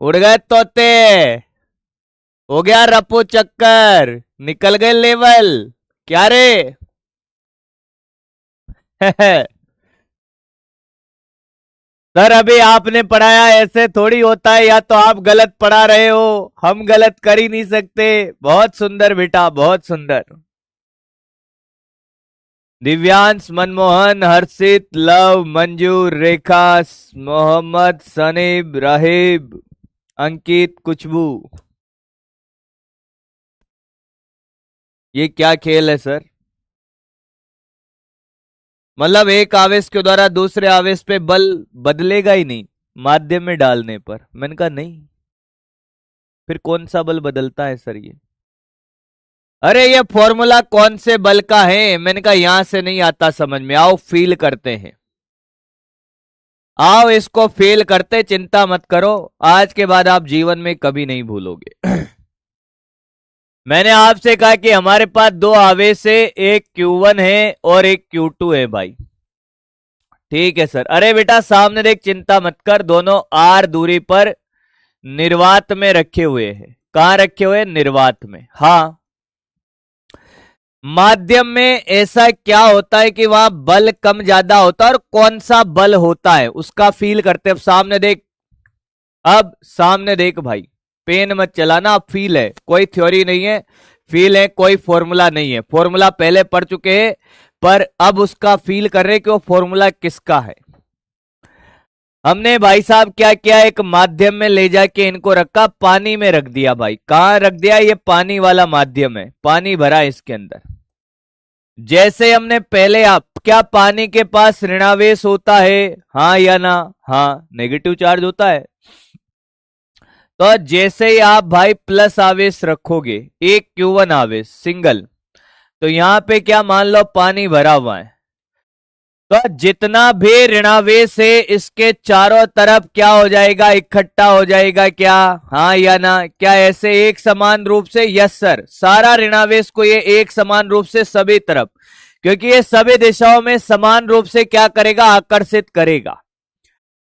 उड़ गए तोते, हो गया रपू चक्कर, निकल गए लेवल। क्या रे? सर अभी आपने पढ़ाया, ऐसे थोड़ी होता है। या तो आप गलत पढ़ा रहे हो, हम गलत कर ही नहीं सकते। बहुत सुंदर बेटा, बहुत सुंदर। दिव्यांश, मनमोहन, हर्षित, लव, मंजू, रेखा, मोहम्मद, सनीब, राहिब, अंकित, खुशबू। ये क्या खेल है सर? मतलब एक आवेश के द्वारा दूसरे आवेश पे बल बदलेगा ही नहीं माध्यम में डालने पर? मैंने कहा नहीं। फिर कौन सा बल बदलता है सर ये? अरे ये फॉर्मूला कौन से बल का है? मैंने कहा यहां से नहीं आता समझ में। आओ फील करते हैं, आओ इसको फील करते। चिंता मत करो, आज के बाद आप जीवन में कभी नहीं भूलोगे। मैंने आपसे कहा कि हमारे पास दो आवेश है, एक Q1 है और एक Q2 है भाई। ठीक है सर। अरे बेटा सामने देख, चिंता मत कर, दोनों आर दूरी पर निर्वात में रखे हुए हैं। कहां रखे हुए? निर्वात में। हाँ, माध्यम में ऐसा क्या होता है कि वहां बल कम ज्यादा होता है, और कौन सा बल होता है उसका फील करते। अब सामने देख, अब सामने देख भाई, पेन मत चलाना। अब फील है, कोई थ्योरी नहीं है, फील है, कोई फॉर्मूला नहीं है। फॉर्मूला पहले पढ़ चुके हैं, पर अब उसका फील कर रहे कि वो फॉर्मूला किसका है। हमने भाई साहब क्या किया, एक माध्यम में ले जाके इनको रखा, पानी में रख दिया भाई। कहां रख दिया? ये पानी वाला माध्यम है, पानी भरा है इसके अंदर। जैसे हमने पहले, आप क्या पानी के पास ऋणावेश होता है, हाँ या ना? हाँ, नेगेटिव चार्ज होता है। तो जैसे ही आप भाई प्लस आवेश रखोगे, एक Q1 आवेश सिंगल, तो यहां पे क्या मान लो पानी भरा हुआ है। तो जितना भी ऋणावेश है इसके चारों तरफ क्या हो जाएगा? इकट्ठा हो जाएगा। क्या हाँ या ना? क्या ऐसे एक समान रूप से? यस सर, सारा ऋणावेश को ये एक समान रूप से सभी तरफ, क्योंकि ये सभी दिशाओं में समान रूप से क्या करेगा? आकर्षित करेगा।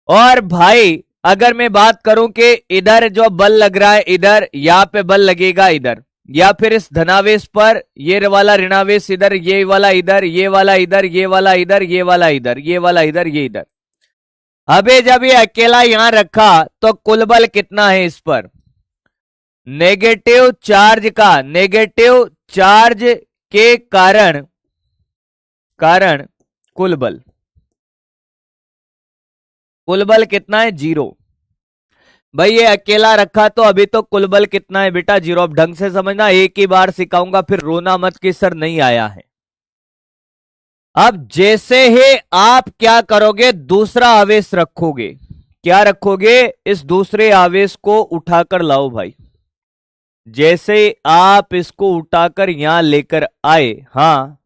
और भाई अगर मैं बात करूं कि इधर जो बल लग रहा है, इधर यहाँ पे बल लगेगा इधर, या फिर इस धनावेश पर ये वाला ऋणावेश इधर, ये वाला इधर, ये वाला इधर, ये वाला इधर, ये वाला इधर, ये वाला इधर, ये इधर। अबे जब ये अकेला यहां रखा तो कुल बल कितना है इस पर? नेगेटिव चार्ज का, नेगेटिव चार्ज के कारण कारण कुल बल। कुल बल कितना है? 0। भाई ये अकेला रखा तो अभी तो कुल बल कितना है बेटा? 0। अब ढंग से समझना, एक ही बार सिखाऊंगा फिर रोना मत कि सर नहीं आया है। अब जैसे ही आप क्या करोगे, दूसरा आवेश रखोगे। क्या रखोगे? इस दूसरे आवेश को उठाकर लाओ भाई। जैसे आप इसको उठाकर यहां लेकर आए, हाँ,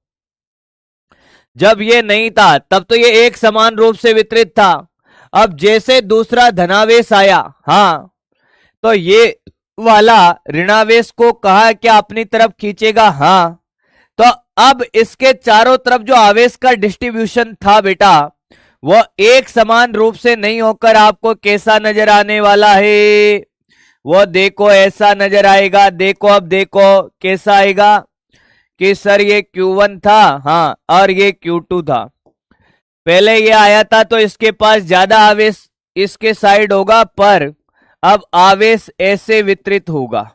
जब ये नहीं था तब तो ये एक समान रूप से वितरित था। अब जैसे दूसरा धनावेश आया, हाँ, तो ये वाला ऋणावेश को कहा क्या अपनी तरफ खींचेगा? हाँ। तो अब इसके चारों तरफ जो आवेश का डिस्ट्रीब्यूशन था बेटा, वो एक समान रूप से नहीं होकर आपको कैसा नजर आने वाला है? वो देखो ऐसा नजर आएगा। देखो, अब देखो कैसा आएगा कि सर ये Q1 था, हाँ, और ये Q2 था। पहले ये आया था तो इसके पास ज्यादा आवेश इसके साइड होगा, पर अब आवेश ऐसे वितरित होगा,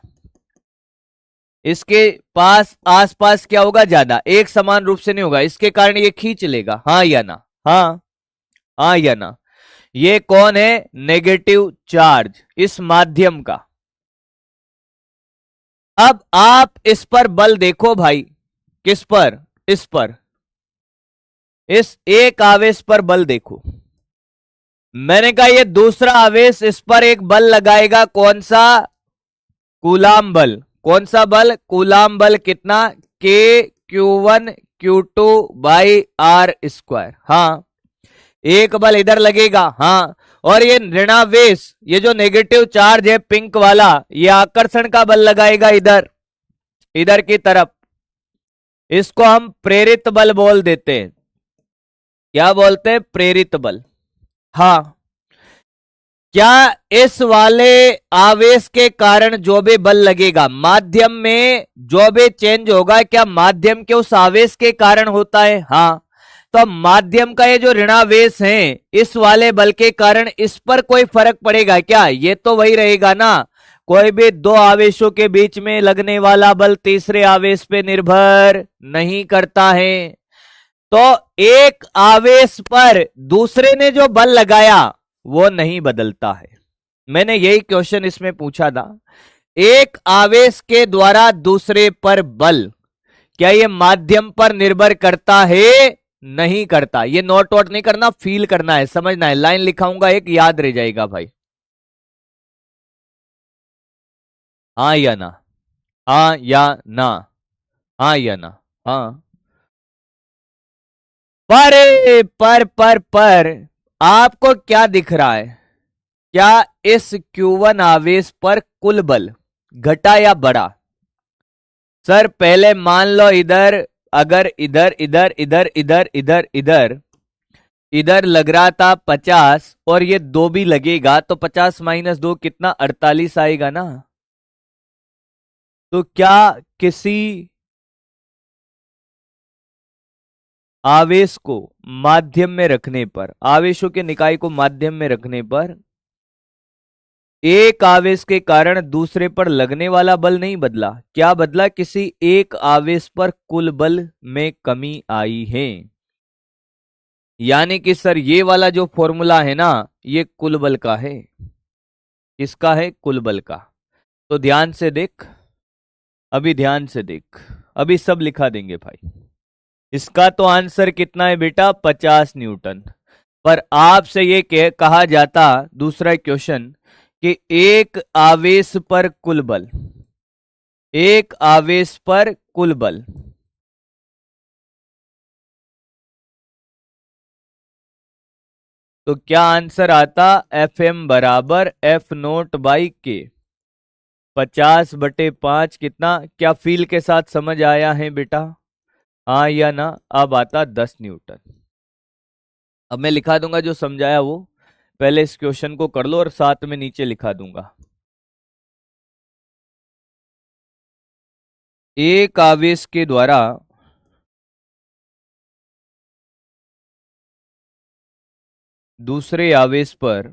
इसके पास आसपास क्या होगा? ज्यादा, एक समान रूप से नहीं होगा, इसके कारण ये खींच लेगा। हाँ या ना? हाँ, हाँ या ना? ये कौन है? नेगेटिव चार्ज, इस माध्यम का। अब आप इस पर बल देखो भाई। किस पर? इस पर, इस एक आवेश पर बल देखो। मैंने कहा ये दूसरा आवेश इस पर एक बल लगाएगा। कौन सा? कूलाम बल। कौन सा बल? कूलाम बल। कितना? K Q1 Q2 by R square. हाँ, एक बल इधर लगेगा। हाँ, और ये ऋणावेश, ये जो नेगेटिव चार्ज है पिंक वाला, ये आकर्षण का बल लगाएगा इधर, इधर की तरफ। इसको हम प्रेरित बल बोल देते हैं। क्या बोलते हैं? प्रेरित बल। हाँ, क्या इस वाले आवेश के कारण जो भी बल लगेगा माध्यम में, जो भी चेंज होगा, क्या माध्यम के उस आवेश के कारण होता है? हाँ। तो माध्यम का ये जो ऋणावेश है, इस वाले बल के कारण इस पर कोई फर्क पड़ेगा क्या? ये तो वही रहेगा ना। कोई भी दो आवेशों के बीच में लगने वाला बल तीसरे आवेश पे निर्भर नहीं करता है। तो एक आवेश पर दूसरे ने जो बल लगाया वो नहीं बदलता है। मैंने यही क्वेश्चन इसमें पूछा था। एक आवेश के द्वारा दूसरे पर बल, क्या ये माध्यम पर निर्भर करता है? नहीं करता। ये नोट वोट नहीं करना, फील करना है, समझना है। लाइन लिखाऊंगा एक, याद रह जाएगा भाई। हाँ या ना? हाँ या ना? हाँ या ना? हाँ। पर आपको क्या दिख रहा है? क्या इस Q1 आवेश पर कुल बल घटा या बढ़ा? सर पहले मान लो इधर, अगर इधर इधर इधर इधर इधर इधर इधर लग रहा था 50 और ये 2 भी लगेगा, तो 50 माइनस 2 कितना? 48 आएगा ना। तो क्या किसी आवेश को माध्यम में रखने पर, आवेशों के निकाय को माध्यम में रखने पर, एक आवेश के कारण दूसरे पर लगने वाला बल नहीं बदला? क्या बदला? किसी एक आवेश पर कुल बल में कमी आई है। यानी कि सर ये वाला जो फॉर्मूला है ना, ये कुल बल का है। किसका है? कुल बल का। तो ध्यान से देख, अभी ध्यान से देख, अभी सब लिखा देंगे भाई। इसका तो आंसर कितना है बेटा? 50 न्यूटन। पर आपसे ये कहा जाता, दूसरा क्वेश्चन, कि एक आवेश पर कुल बल, एक आवेश पर कुल बल, तो क्या आंसर आता? Fm बराबर F0/K। 50/5 कितना? क्या फील के साथ समझ आया है बेटा? हाँ या ना? अब आता 10 न्यूटन। अब मैं लिखा दूंगा जो समझाया वो, पहले इस क्वेश्चन को कर लो और साथ में नीचे लिखा दूंगा। एक आवेश के द्वारा दूसरे आवेश पर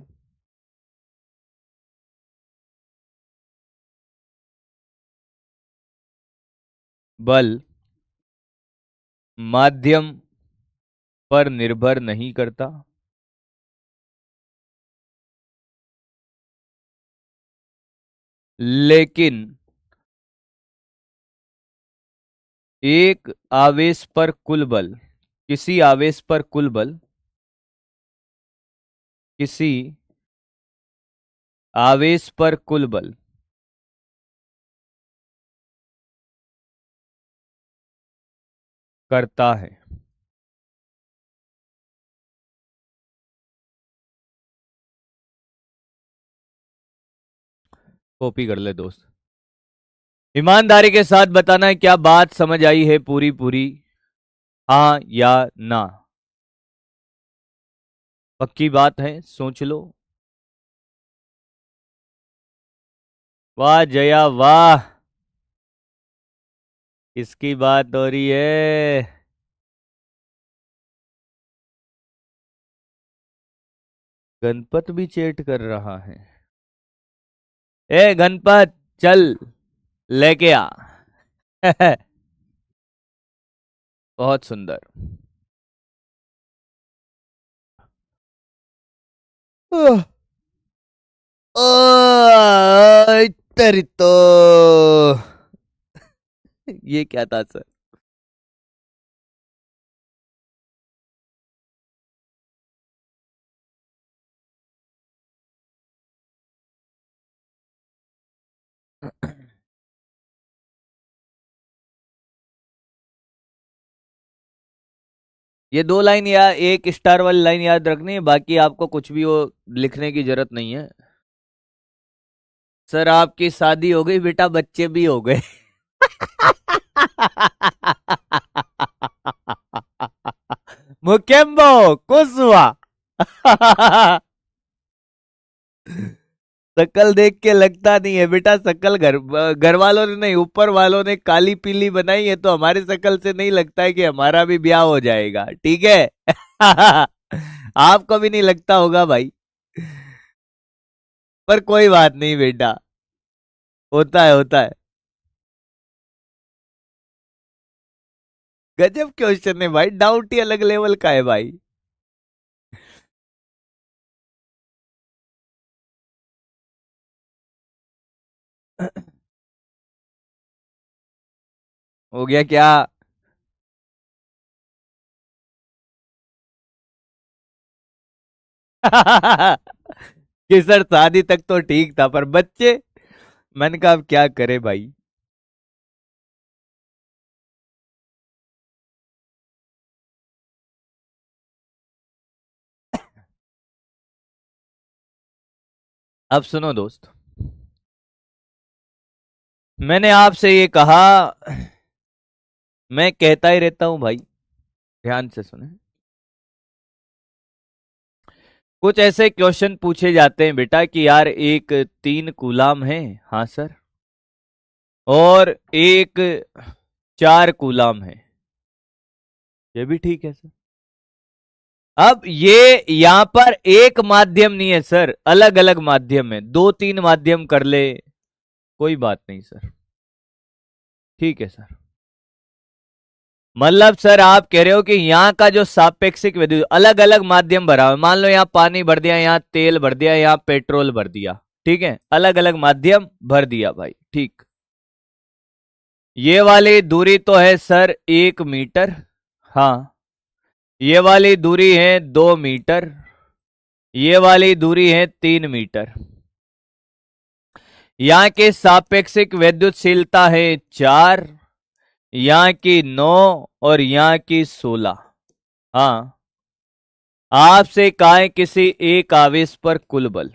बल माध्यम पर निर्भर नहीं करता। लेकिन एक आवेश पर कुल बल, किसी आवेश पर कुल बल, किसी आवेश पर कुल बल करता है। कॉपी कर ले दोस्त। ईमानदारी के साथ बताना है क्या बात समझ आई है पूरी पूरी, हाँ या ना। पक्की बात है, सोच लो। वाह जया वाह, इसकी बात हो रही है। गणपत भी चेट कर रहा है। ए गणपत, चल लेके आ। बहुत सुंदर। आह, आह, तेरी तो ये क्या था सर? ये दो लाइन या एक स्टार वाली लाइन याद रखनी है, बाकी आपको कुछ भी वो लिखने की जरूरत नहीं है। सर आपकी शादी हो गई बेटा, बच्चे भी हो गए। मुकेम्बो खुश हुआ। शकल देख के लगता नहीं है बेटा, शकल घर घर वालों ने नहीं, ऊपर वालों ने काली पीली बनाई है, तो हमारे शकल से नहीं लगता है कि हमारा भी ब्याह हो जाएगा, ठीक है। आपको भी नहीं लगता होगा भाई, पर कोई बात नहीं बेटा, होता है होता है। गजब क्वेश्चन है भाई, डाउट ही अलग लेवल का है भाई। हो गया क्या? कि सर शादी तक तो ठीक था, पर बच्चे, मैंने कहा अब क्या करे भाई। अब सुनो दोस्त, मैंने आपसे ये कहा, मैं कहता ही रहता हूं भाई, ध्यान से सुने। कुछ ऐसे क्वेश्चन पूछे जाते हैं बेटा कि यार एक 3 कूलाम है, हाँ सर, और एक 4 कूलाम है, ये भी ठीक है सर। अब ये यहां पर एक माध्यम नहीं है सर, अलग अलग माध्यम है, 2 3 माध्यम कर ले, कोई बात नहीं सर, ठीक है सर। मतलब सर आप कह रहे हो कि यहाँ का जो सापेक्षिक विद्युत अलग अलग माध्यम भरा हुआ है, मान लो यहाँ पानी भर दिया, यहाँ तेल भर दिया, यहाँ पेट्रोल भर दिया, ठीक है, अलग अलग माध्यम भर दिया भाई, ठीक। ये वाली दूरी तो है सर 1 मीटर, हाँ। ये वाली दूरी है 2 मीटर, ये वाली दूरी है 3 मीटर। यहाँ की सापेक्षिक विद्युतशीलता है 4, यहाँ की 9, और यहाँ की 16। हाँ, आपसे कहा है किसी एक आवेश पर कुल बल।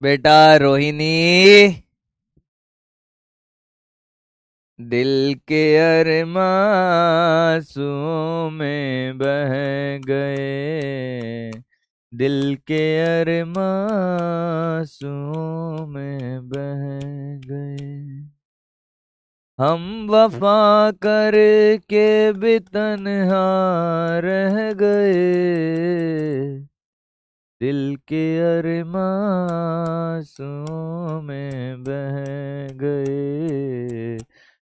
बेटा रोहिणी, दिल के अरमां आंसुओं में बह गए, दिल के अरमां आंसुओं में बह गए। हम वफा करके भी तन्हा रह गए, दिल के अरमासों में बह गए,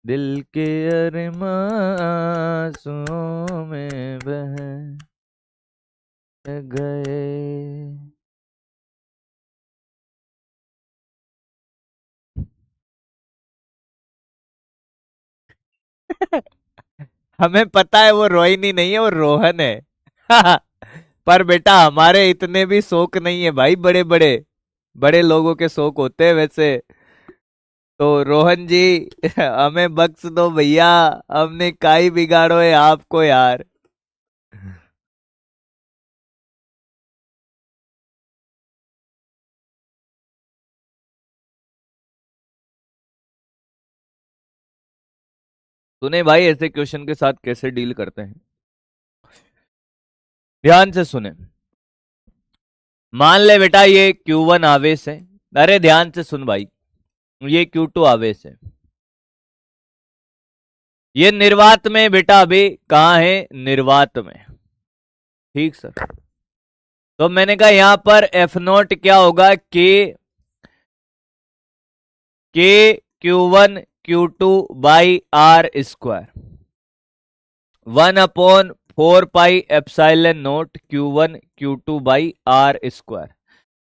दिल के अरमासों में बह गए। हमें पता है वो रोहिणी नहीं है, वो रोहन है। पर बेटा हमारे इतने भी शौक नहीं है भाई, बड़े बड़े बड़े लोगों के शौक होते हैं वैसे। तो रोहन जी हमें बख्श दो भैया, हमने काई बिगाड़ो है आपको यार। सुने भाई ऐसे क्वेश्चन के साथ कैसे डील करते हैं, ध्यान से सुने। मान ले बेटा ये Q1 आवेश है, अरे ध्यान से सुन भाई, ये Q2 आवेश है, ये निर्वात में बेटा अभी कहाँ है, निर्वात में। ठीक सर। तो मैंने कहा यहां पर F0 क्या होगा, के Q1 Q2/R², 1/4πε0 Q1 Q2/R²।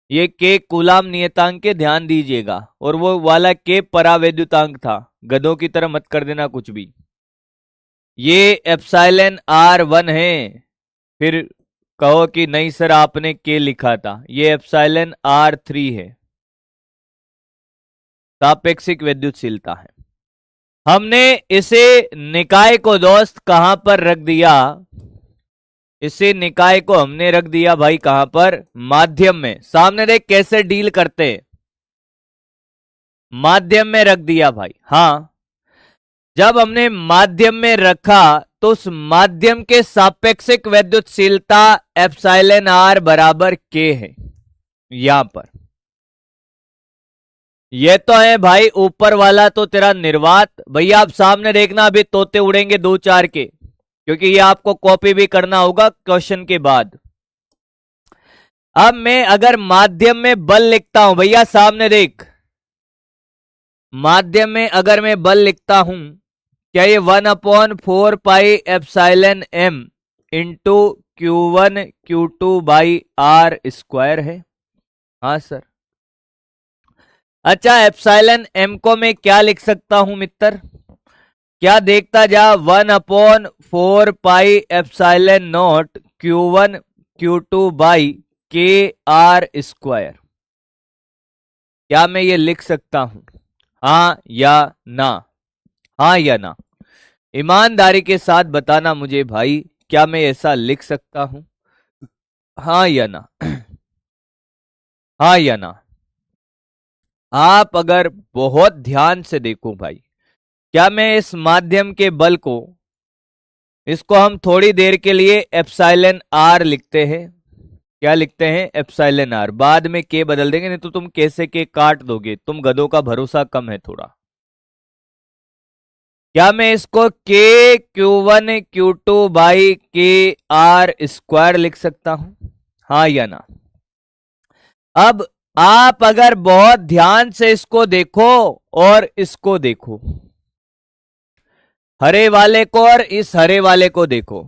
ये के कूलाम नियतांक के ध्यान दीजिएगा, और वो वाला के परावैद्युतांक था, गधों की तरह मत कर देना कुछ भी। ये ε r1 है, फिर कहो कि नहीं सर आपने के लिखा था, ये ε r3 है, सापेक्षिक विद्युतशीलता है। हमने इसे निकाय को दोस्त कहां पर रख दिया, इसे निकाय को हमने रख दिया भाई कहां पर, माध्यम में। सामने देख कैसे डील करते हैं, माध्यम में रख दिया भाई। हाँ, जब हमने माध्यम में रखा तो उस माध्यम के सापेक्षिक विद्युतशीलता ε r बराबर के है। यहां पर ये तो है भाई ऊपर वाला तो तेरा निर्वात, भैया आप सामने देखना, अभी तोते उड़ेंगे दो चार के, क्योंकि ये आपको कॉपी भी करना होगा क्वेश्चन के बाद। अब मैं अगर माध्यम में बल लिखता हूं, भैया सामने देख, माध्यम में अगर मैं बल लिखता हूं, क्या ये 1/4πε0m इंटू Q1 Q2/R² है। हाँ सर। अच्छा ε m को मैं क्या लिख सकता हूं मित्र, क्या देखता जा, 1/4πε0 Q1 Q2/KR²। क्या मैं ये लिख सकता हूं, हाँ या ना, हाँ या ना, ईमानदारी के साथ बताना मुझे भाई, क्या मैं ऐसा लिख सकता हूं, हाँ या ना, हाँ या ना। आप अगर बहुत ध्यान से देखो भाई, क्या मैं इस माध्यम के बल को, इसको हम थोड़ी देर के लिए ε r लिखते हैं, क्या लिखते हैं, ε r, बाद में के बदल देंगे, नहीं तो तुम कैसे के काट दोगे, तुम गधों का भरोसा कम है थोड़ा। क्या मैं इसको के Q1 Q2/KR² लिख सकता हूं, हाँ या ना। अब आप अगर बहुत ध्यान से इसको देखो और इसको देखो, हरे वाले को और इस हरे वाले को देखो,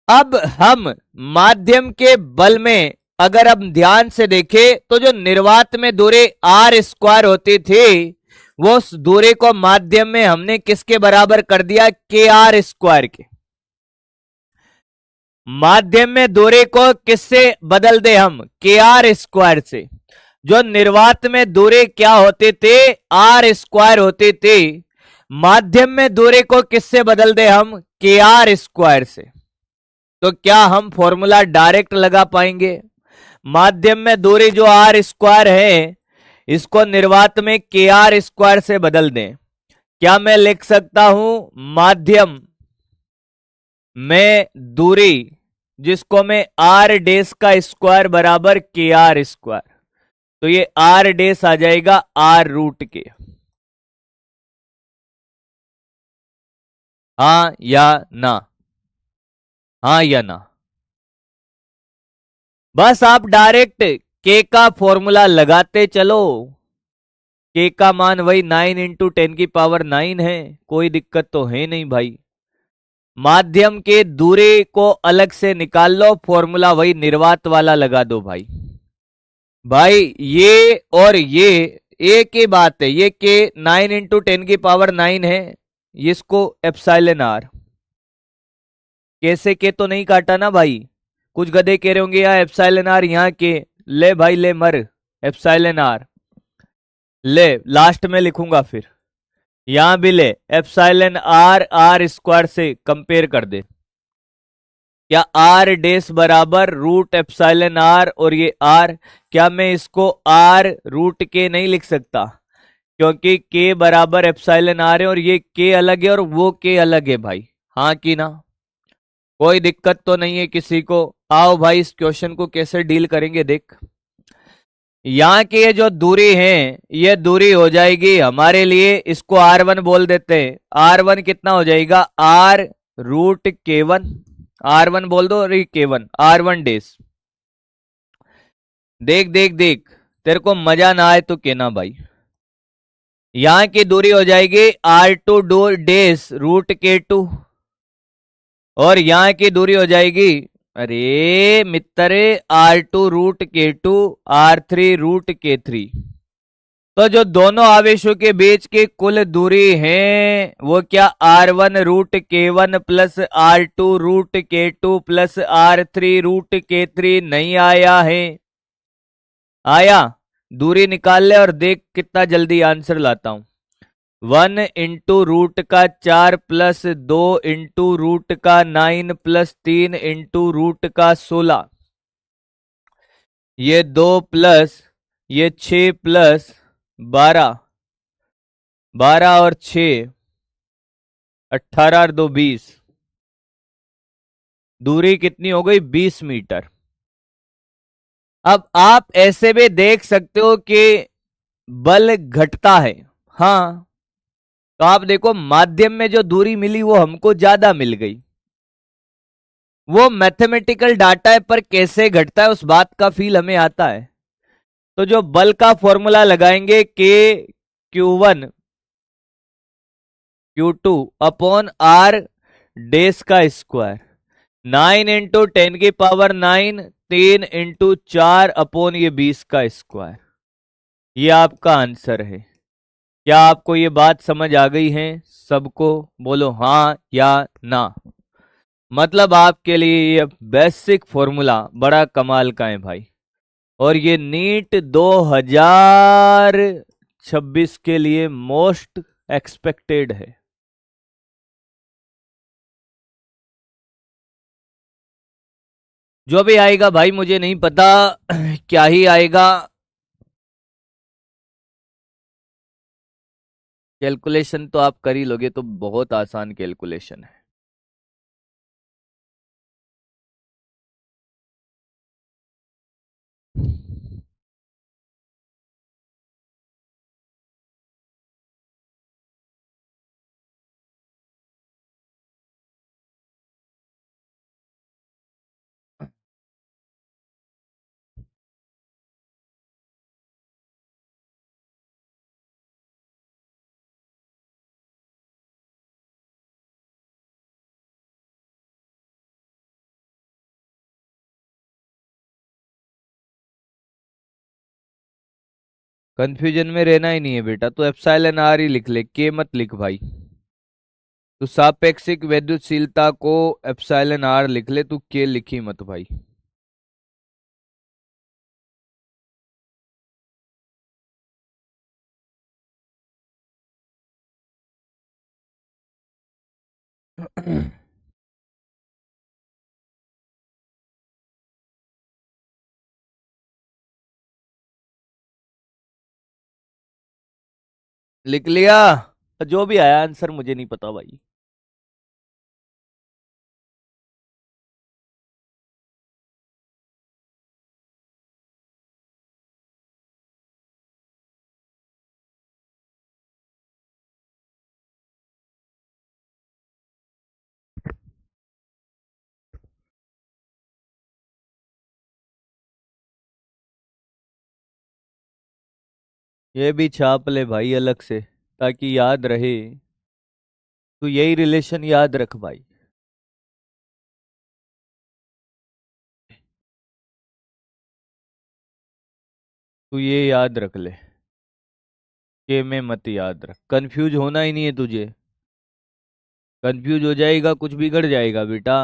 अब हम माध्यम के बल में अगर हम ध्यान से देखें तो जो निर्वात में दूरी R² होती थी, वो उस दूरी को माध्यम में हमने किसके बराबर कर दिया, KR² के। माध्यम में दूरी को किससे बदल दे हम, KR² से। जो निर्वात में दूरी क्या होती थी, R² होती थी, माध्यम में दूरी को किससे बदल दे हम, KR² से। तो क्या हम फॉर्मूला डायरेक्ट लगा पाएंगे, माध्यम में दूरी जो R² है, इसको निर्वात में KR² से बदल दें। क्या मैं लिख सकता हूं माध्यम में दूरी, जिसको मैं R' बराबर KR², तो ये R' आ जाएगा R√के। हाँ या ना, हाँ या ना। बस आप डायरेक्ट के का फॉर्मूला लगाते चलो। के का मान वही 9 × 10⁻⁹ है, कोई दिक्कत तो है नहीं भाई। माध्यम के दूरी को अलग से निकाल लो, फॉर्मूला वही निर्वात वाला लगा दो भाई। भाई ये और ये एक ही बात है, ये के 9 × 10⁻⁹ है, इसको एप्सिलॉन आर। कैसे के तो नहीं काटा ना भाई। कुछ गधे कह रहे होंगे यहाँ एप्सिलॉन आर यहाँ के। ले भाई ले मर, एप्सिलॉन आर ले, लास्ट में लिखूंगा फिर। यहां भी ले एप्सिलॉन आर, आर स्क्वायर से कंपेयर कर दे। क्या आर डेस बराबर रूट एप्सिलॉन आर, और ये आर, क्या मैं इसको आर रूट के नहीं लिख सकता? क्योंकि के बराबर एप्सिलॉन आर है, और ये के अलग है और वो के अलग है भाई। हाँ कि ना? कोई दिक्कत तो नहीं है किसी को? आओ भाई इस क्वेश्चन को कैसे डील करेंगे देख। यहाँ की ये जो दूरी है, ये दूरी हो जाएगी हमारे लिए, इसको R1 बोल देते हैं। R1 कितना हो जाएगा? R root K1। R1 बोल दो, और K1 R1 डेस। देख देख देख, तेरे को मजा ना आए तो कहना भाई। यहाँ की दूरी हो जाएगी R2 डेस रूट K2, और यहाँ की दूरी हो जाएगी, अरे मित्र, R2 root K2, R3 root K3। तो जो दोनों आवेशों के बीच की कुल दूरी है वो क्या? R1 root K1 plus R2 root K2 plus R3 root K3 नहीं आया है? आया? दूरी निकाल ले और देख कितना जल्दी आंसर लाता हूं। 1 × √4 प्लस 2 × √9 प्लस 3 × √16। ये 2 प्लस ये 6 प्लस 12, 12 और 6 18 और 2 20। दूरी कितनी हो गई? 20 मीटर। अब आप ऐसे भी देख सकते हो कि बल घटता है। हाँ, तो आप देखो माध्यम में जो दूरी मिली वो हमको ज्यादा मिल गई। वो मैथमेटिकल डाटा है, पर कैसे घटता है उस बात का फील हमें आता है। तो जो बल का फॉर्मूला लगाएंगे, के Q1 Q2 अपॉन आर डेस का स्क्वायर, 9 × 10⁻⁹, 3 × 4 अपॉन ये 20 का स्क्वायर। ये आपका आंसर है। क्या आपको ये बात समझ आ गई है? सबको बोलो हाँ या ना। मतलब आपके लिए ये बेसिक फॉर्मूला बड़ा कमाल का है भाई, और ये नीट 2026 के लिए मोस्ट एक्सपेक्टेड है। जो भी आएगा भाई मुझे नहीं पता क्या ही आएगा। कैलकुलेशन तो आप कर ही लोगे, तो बहुत आसान कैलकुलेशन है। कंफ्यूजन में रहना ही नहीं है बेटा, तो एप्सिलॉन आर ही लिख ले, के मत लिख भाई। तो सापेक्षिक विद्युतशीलता को एप्सिलॉन आर लिख ले, तू के लिखी मत भाई। लिख लिया? जो भी आया आंसर मुझे नहीं पता भाई। ये भी छाप ले भाई अलग से, ताकि याद रहे। तू यही रिलेशन याद रख भाई। तू ये याद रख ले, के में मत याद रख, कंफ्यूज होना ही नहीं है तुझे। कंफ्यूज हो जाएगा कुछ बिगड़ जाएगा बेटा।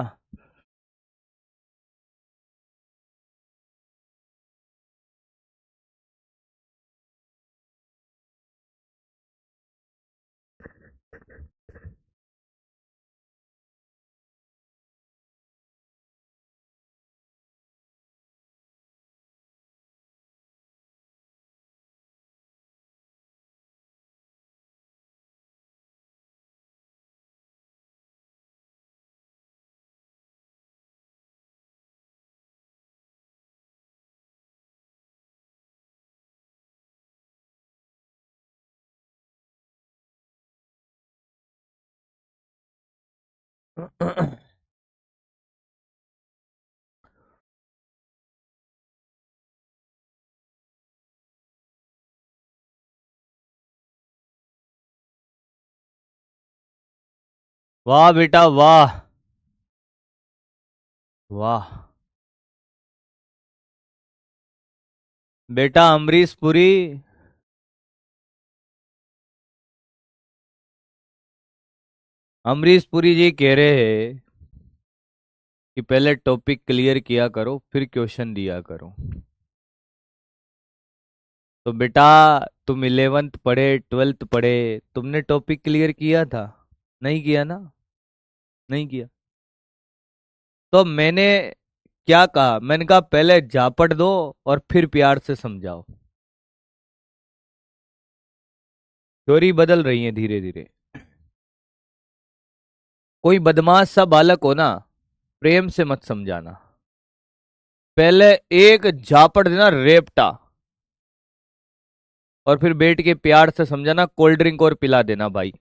वाह बेटा वाह। वाह बेटा अमरीश पुरी। अमरीश पुरी जी कह रहे हैं कि पहले टॉपिक क्लियर किया करो फिर क्वेश्चन दिया करो। तो बेटा तुम 11th पढ़े 12th पढ़े, तुमने टॉपिक क्लियर किया था? नहीं किया ना? नहीं किया। तो मैंने क्या कहा? मैंने कहा पहले झापट दो और फिर प्यार से समझाओ। थ्योरी बदल रही है धीरे धीरे। कोई बदमाश सा बालक हो ना, प्रेम से मत समझाना, पहले एक झापट देना रेपटा, और फिर बैठ के प्यार से समझाना, कोल्ड ड्रिंक और पिला देना भाई।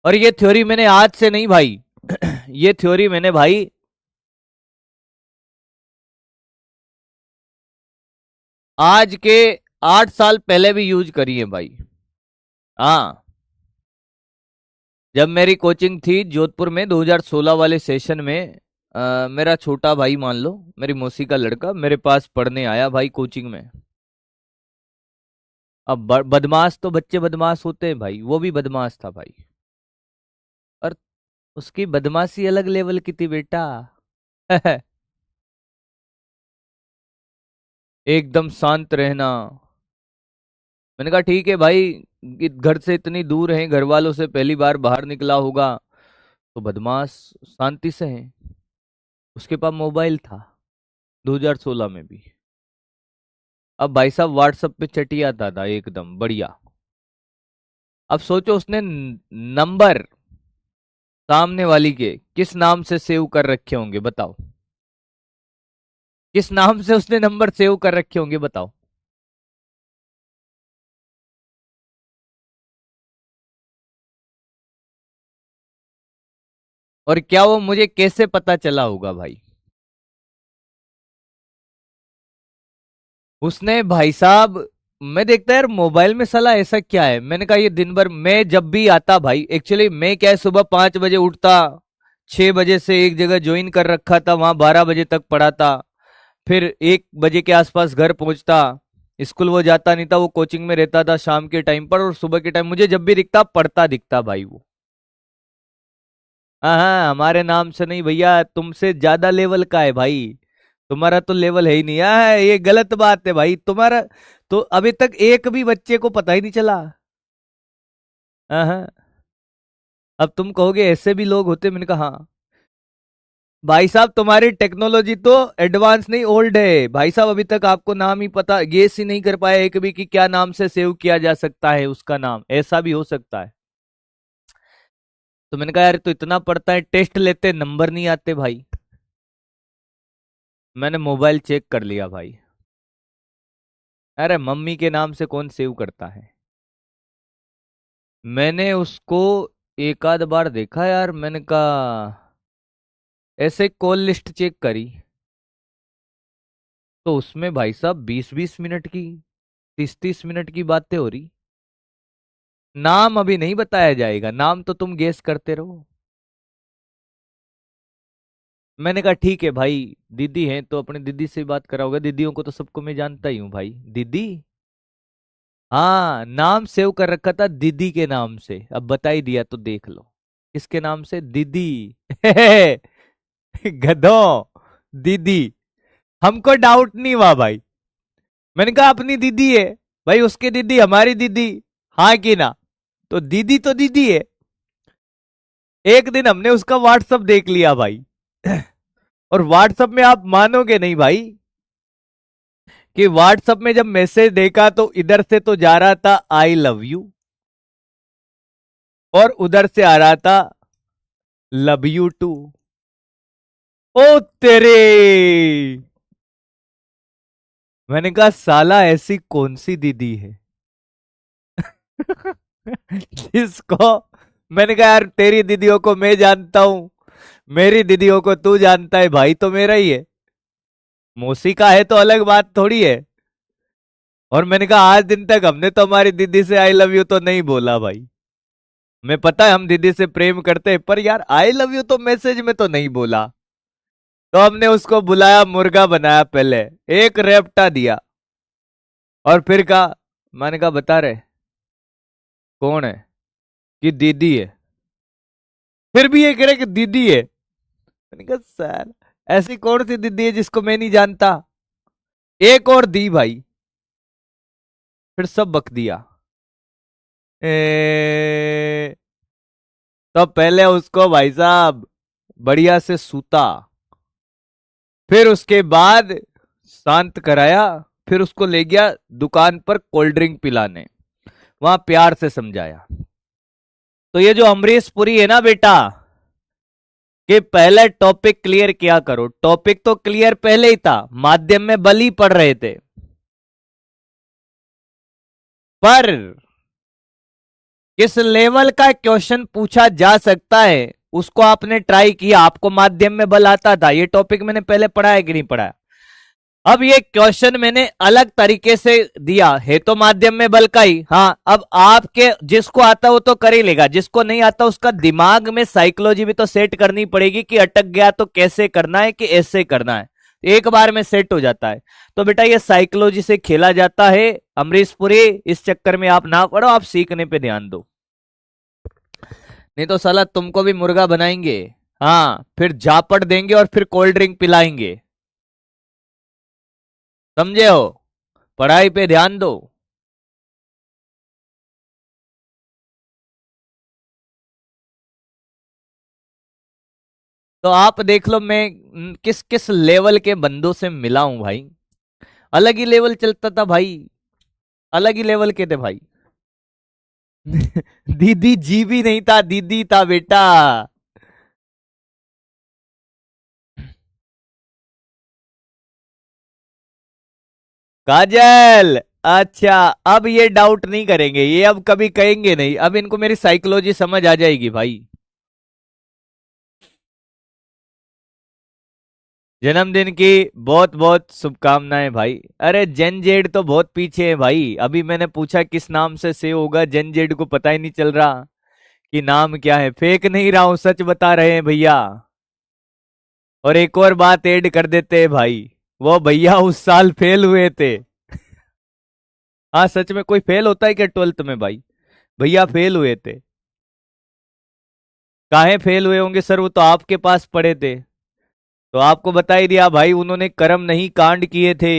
और ये थ्योरी मैंने आज से नहीं भाई ये थ्योरी मैंने भाई आज के 8 साल पहले भी यूज करी है भाई। हाँ, जब मेरी कोचिंग थी जोधपुर में 2016 वाले सेशन में, मेरा छोटा भाई मान लो, मेरी मौसी का लड़का मेरे पास पढ़ने आया भाई कोचिंग में। अब बदमाश तो बच्चे बदमाश होते हैं भाई, वो भी बदमाश था भाई। और उसकी बदमाशी अलग लेवल की थी बेटा एकदम शांत रहना। मैंने कहा ठीक है भाई, घर से इतनी दूर है, घर वालों से पहली बार बाहर निकला होगा, तो बदमाश शांति से है। उसके पास मोबाइल था 2016 में भी। अब भाई साहब व्हाट्सएप पे चटियाता था एकदम बढ़िया। अब सोचो उसने नंबर सामने वाली के किस नाम से सेव कर रखे होंगे बताओ। किस नाम से उसने नंबर सेव कर रखे होंगे बताओ। और क्या वो मुझे कैसे पता चला होगा भाई? उसने भाई साहब, मैं देखता यार मोबाइल में साला ऐसा क्या है, मैंने कहा ये दिन भर मैं जब भी आता भाई, एक्चुअली मैं क्या है सुबह 5 बजे उठता, 6 बजे से एक जगह ज्वाइन कर रखा था, वहां 12 बजे तक पढ़ा था, फिर 1 बजे के आसपास घर पहुंचता। स्कूल वो जाता नहीं था, वो कोचिंग में रहता था शाम के टाइम पर, और सुबह के टाइम मुझे जब भी दिखता पढ़ता दिखता भाई वो। हाँ हाँ, हमारे नाम से नहीं भैया, तुमसे ज्यादा लेवल का है भाई। तुम्हारा तो लेवल है ही नहीं। ये गलत बात है भाई तुम्हारा। तो अभी तक एक भी बच्चे को पता ही नहीं चला। हाँ हाँ। अब तुम कहोगे ऐसे भी लोग होते, मैंने कहा हाँ भाई साहब, तुम्हारी टेक्नोलॉजी तो एडवांस नहीं ओल्ड है भाई साहब, अभी तक आपको नाम ही पता गेस ही नहीं कर पाया एक भी कि क्या नाम से सेव किया जा सकता है उसका नाम, ऐसा भी हो सकता है। तो मैंने कहा यार तो इतना पढ़ता है, टेस्ट लेते नंबर नहीं आते भाई। मैंने मोबाइल चेक कर लिया भाई। अरे मम्मी के नाम से कौन सेव करता है? मैंने उसको एक आध बार देखा यार, मैंने कहा ऐसे कॉल लिस्ट चेक करी, तो उसमें भाई साहब 20-20 मिनट की, 30-30 मिनट की बातें हो रही। नाम अभी नहीं बताया जाएगा, नाम तो तुम गेस करते रहो। मैंने कहा ठीक है भाई, दीदी हैं तो अपनी दीदी से बात करा होगा, दीदियों को तो सबको मैं जानता ही हूँ भाई। दीदी, हाँ नाम सेव कर रखा था दीदी के नाम से, अब बता ही दिया तो देख लो। किसके नाम से? दीदी। गधों, दीदी। हमको डाउट नहीं हुआ भाई, मैंने कहा अपनी दीदी है भाई, उसकी दीदी हमारी दीदी, हाँ कि ना? तो दीदी है। एक दिन हमने उसका व्हाट्सअप देख लिया भाई, और व्हाट्सअप में आप मानोगे नहीं भाई, कि व्हाट्सएप में जब मैसेज देखा तो इधर से तो जा रहा था आई लव यू, और उधर से आ रहा था लव यू टू। ओ तेरे, मैंने कहा साला ऐसी कौन सी दीदी है जिसको, मैंने कहा यार तेरी दीदियों को मैं जानता हूं, मेरी दीदियों को तू जानता है, भाई तो मेरा ही है, मौसी का है तो अलग बात थोड़ी है। और मैंने कहा आज दिन तक हमने तो हमारी दीदी से आई लव यू तो नहीं बोला भाई, मैं पता है हम दीदी से प्रेम करते हैं, पर यार आई लव यू तो मैसेज में तो नहीं बोला। तो हमने उसको बुलाया, मुर्गा बनाया, पहले एक रेपटा दिया, और फिर कहा, मैंने कहा बता रहे कौन है? कि दीदी है। फिर भी ये कह रहे कि दीदी है। मैंने कहा सर ऐसी कौन सी दीदी है जिसको मैं नहीं जानता? एक और दी भाई, फिर सब बक दिया। तो पहले उसको भाई साहब बढ़िया से सूता, फिर उसके बाद शांत कराया, फिर उसको ले गया दुकान पर कोल्ड ड्रिंक पिलाने, वहां प्यार से समझाया। तो ये जो अमरीश पुरी है ना बेटा, कि पहले टॉपिक क्लियर किया करो, टॉपिक तो क्लियर पहले ही था, माध्यम में बली पढ़ रहे थे, पर किस लेवल का क्वेश्चन पूछा जा सकता है उसको आपने ट्राई किया, आपको माध्यम में बल आता था, ये टॉपिक मैंने पहले पढ़ा है कि नहीं पढ़ा? अब ये क्वेश्चन मैंने अलग तरीके से दिया है, तो माध्यम में बल का ही। हाँ अब आपके जिसको आता वो तो कर ही लेगा, जिसको नहीं आता उसका दिमाग में साइकोलॉजी भी तो सेट करनी पड़ेगी, कि अटक गया तो कैसे करना है, कि ऐसे करना है, एक बार में सेट हो जाता है। तो बेटा ये साइकोलॉजी से खेला जाता है, अमरीश पुरी इस चक्कर में आप ना पढ़ो, आप सीखने पे ध्यान दो, नहीं तो साला तुमको भी मुर्गा बनाएंगे। हाँ फिर झापड़ देंगे और फिर कोल्ड ड्रिंक पिलाएंगे, समझे हो? पढ़ाई पे ध्यान दो। तो आप देख लो मैं किस किस लेवल के बंदों से मिला हूं भाई, अलग ही लेवल चलता था भाई, अलग ही लेवल के थे भाई। दीदी जी भी नहीं था, दीदी था बेटा। काजल, अच्छा अब ये डाउट नहीं करेंगे, ये अब कभी कहेंगे नहीं, अब इनको मेरी साइकोलॉजी समझ आ जाएगी भाई। जन्मदिन की बहुत बहुत शुभकामनाएं भाई। अरे जेन जेड तो बहुत पीछे है भाई, अभी मैंने पूछा किस नाम से सेव होगा, जेन जेड को पता ही नहीं चल रहा कि नाम क्या है। फेक नहीं रहा हूं, सच बता रहे हैं भैया। और एक और बात ऐड कर देते हैं भाई, वो भैया उस साल फेल हुए थे। हाँ सच में, कोई फेल होता है क्या 12th में भाई? भैया फेल हुए थे। काहे फेल हुए होंगे सर, वो तो आपके पास पढ़े थे, तो आपको बता ही दिया भाई, उन्होंने कर्म नहीं कांड किए थे।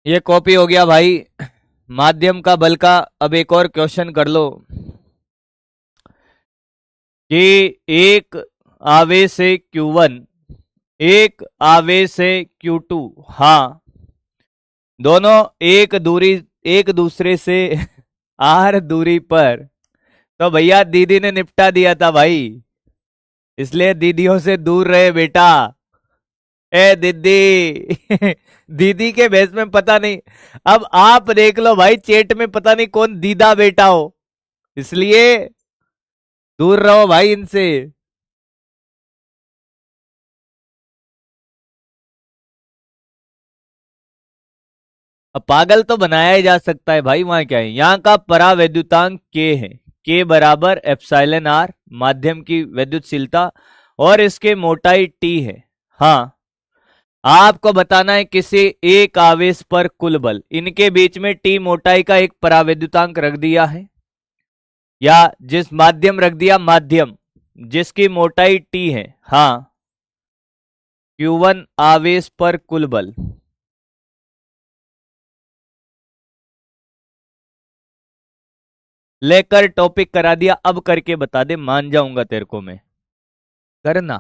ये कॉपी हो गया भाई माध्यम का बल का। अब एक और क्वेश्चन कर लो, कि एक आवेश है Q1, एक आवेश है Q2, हाँ दोनों एक दूसरे से आर दूरी पर, तो भैया दीदी ने निपटा दिया था भाई, इसलिए दीदियों से दूर रहे बेटा। ए दीदी दीदी के भेष में पता नहीं, अब आप देख लो भाई चेट में पता नहीं कौन दीदा बेटा हो, इसलिए दूर रहो भाई इनसे। अब पागल तो बनाया ही जा सकता है भाई, वहां क्या है, यहाँ का परावैद्युतांक के है, के बराबर एप्सिलॉन आर, माध्यम की वैद्युतशीलता, और इसके मोटाई टी है। हाँ, आपको बताना है किसी एक आवेश पर कुल बल, इनके बीच में टी मोटाई का एक परावैद्युतांक रख दिया है, या जिस माध्यम रख दिया, माध्यम जिसकी मोटाई टी है। हाँ, Q1 आवेश पर कुल बल। लेकर टॉपिक करा दिया, अब करके बता दे, मान जाऊंगा तेरे को मैं। करना,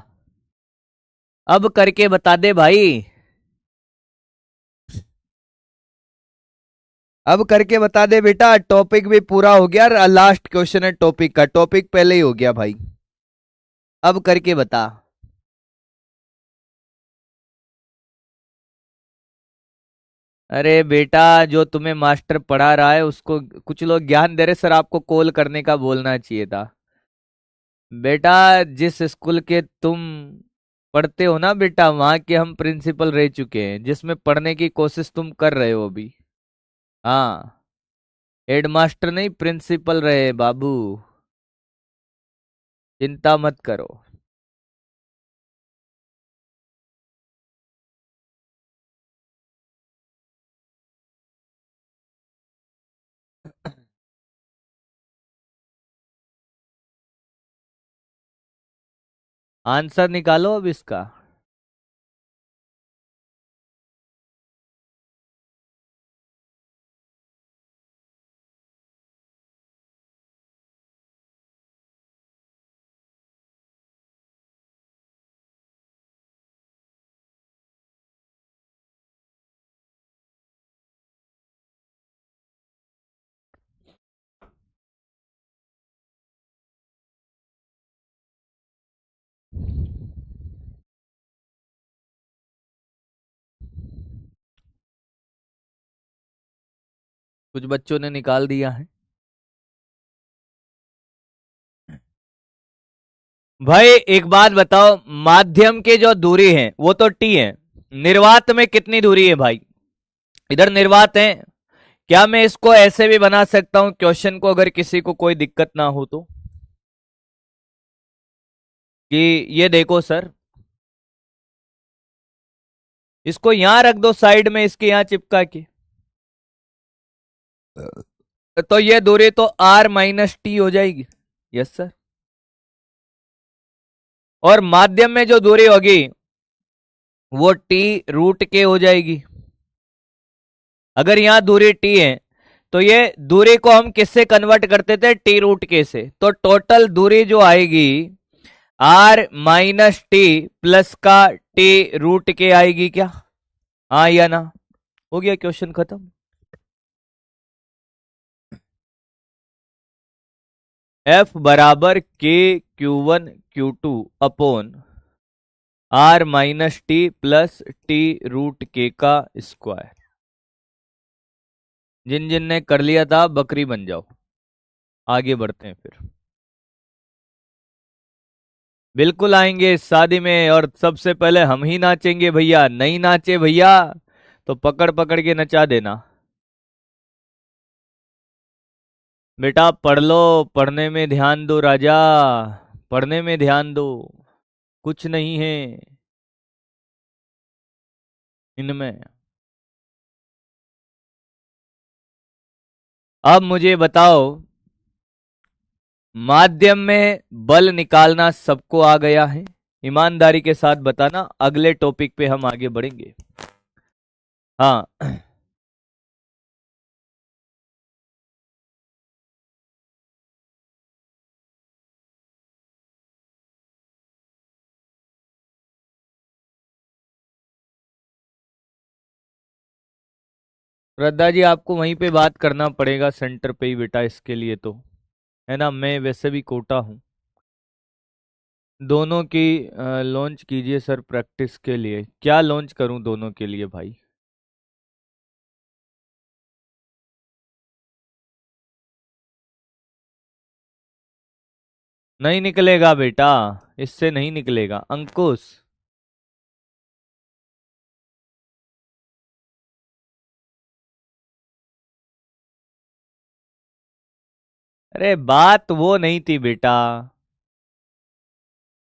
अब करके बता दे भाई, अब करके बता दे बेटा। टॉपिक भी पूरा हो गया, लास्ट क्वेश्चन है टॉपिक का, टॉपिक पहले ही हो गया भाई, अब करके बता। अरे बेटा, जो तुम्हें मास्टर पढ़ा रहा है उसको कुछ लोग ज्ञान दे रहे, सर आपको कॉल करने का बोलना चाहिए था। बेटा, जिस स्कूल के तुम पढ़ते हो ना बेटा, वहां के हम प्रिंसिपल रह चुके हैं, जिसमें पढ़ने की कोशिश तुम कर रहे हो अभी। हाँ, हेडमास्टर नहीं, प्रिंसिपल रहे बाबू, चिंता मत करो। आंसर निकालो अब इसका। कुछ बच्चों ने निकाल दिया है। भाई एक बात बताओ, माध्यम के जो दूरी है वो तो टी है, निर्वात में कितनी दूरी है भाई? इधर निर्वात है। क्या मैं इसको ऐसे भी बना सकता हूं क्वेश्चन को, अगर किसी को कोई दिक्कत ना हो तो, कि ये देखो सर, इसको यहां रख दो साइड में, इसके यहां चिपका के, तो ये दूरी तो r माइनस टी हो जाएगी। Yes sir. और माध्यम में जो दूरी होगी वो टी रूट के हो जाएगी। अगर यहां दूरी टी है तो ये दूरी को हम किससे कन्वर्ट करते थे, टी रूट के से, तो टोटल दूरी जो आएगी r माइनस टी प्लस का टी रूट के आएगी क्या? हाँ या ना? हो गया क्वेश्चन खत्म। F बराबर के Q1 Q2 upon r minus T plus T root K का स्क्वायर। जिन जिन ने कर लिया था बकरी बन जाओ, आगे बढ़ते हैं फिर। बिल्कुल आएंगे इस शादी में, और सबसे पहले हम ही नाचेंगे भैया, नहीं नाचे भैया तो पकड़ पकड़ के नचा देना। बेटा पढ़ लो, पढ़ने में ध्यान दो राजा, पढ़ने में ध्यान दो, कुछ नहीं है इनमें। अब मुझे बताओ, माध्यम में बल निकालना सबको आ गया है? ईमानदारी के साथ बताना, अगले टॉपिक पे हम आगे बढ़ेंगे। हाँ। श्रद्धा जी, आपको वहीं पे बात करना पड़ेगा, सेंटर पे ही बेटा, इसके लिए तो, है ना, मैं वैसे भी कोटा हूँ। दोनों की लॉन्च कीजिए सर, प्रैक्टिस के लिए। क्या लॉन्च करूं दोनों के लिए भाई? नहीं निकलेगा बेटा, इससे नहीं निकलेगा अंकुश। अरे बात वो नहीं थी बेटा।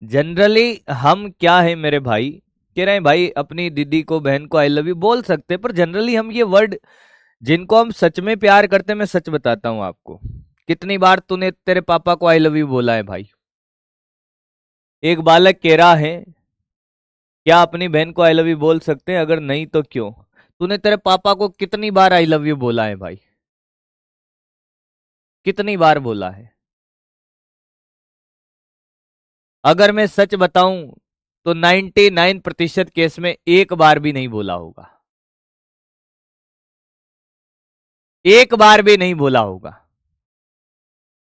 जनरली हम क्या है मेरे भाई, कह रहे हैं भाई अपनी दीदी को बहन को आई लव यू बोल सकते हैं, पर जनरली हम ये वर्ड जिनको हम सच में प्यार करते हैं, मैं सच बताता हूं आपको, कितनी बार तूने तेरे पापा को आई लव यू बोला है भाई? एक बालक कह रहा है क्या अपनी बहन को आई लव यू बोल सकते हैं, अगर नहीं तो क्यों? तूने तेरे पापा को कितनी बार आई लव यू बोला है भाई? कितनी बार बोला है? अगर मैं सच बताऊं तो 99% केस में एक बार भी नहीं बोला होगा, एक बार भी नहीं बोला होगा।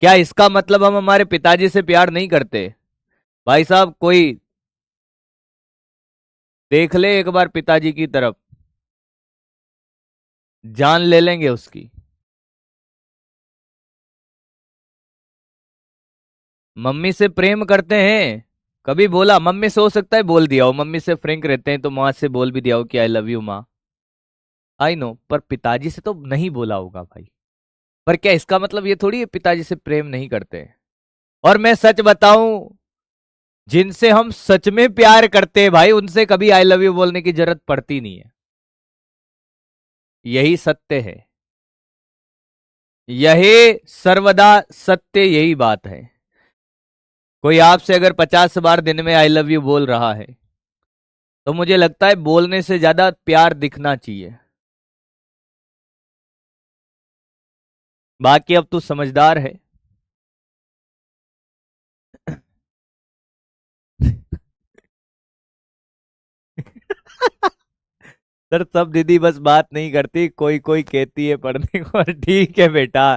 क्या इसका मतलब हम हमारे पिताजी से प्यार नहीं करते? भाई साहब कोई देख ले एक बार पिताजी की तरफ, जान ले लेंगे उसकी। मम्मी से प्रेम करते हैं, कभी बोला? मम्मी से हो सकता है बोल दिया हो, मम्मी से फ्रेंक रहते हैं तो माँ से बोल भी दिया हो कि आई लव यू माँ, आई नो, पर पिताजी से तो नहीं बोला होगा भाई। पर क्या इसका मतलब ये थोड़ी है पिताजी से प्रेम नहीं करते हैं? और मैं सच बताऊं, जिनसे हम सच में प्यार करते हैं भाई उनसे कभी आई लव यू बोलने की जरूरत पड़ती नहीं है। यही सत्य है, यही सर्वदा सत्य, यही बात है। कोई आपसे अगर 50 बार दिन में आई लव यू बोल रहा है तो मुझे लगता है बोलने से ज्यादा प्यार दिखना चाहिए। बाकी अब तू समझदार है। सर सब दीदी बस बात नहीं करती, कोई कोई कहती है पढ़ने को। ठीक है बेटा।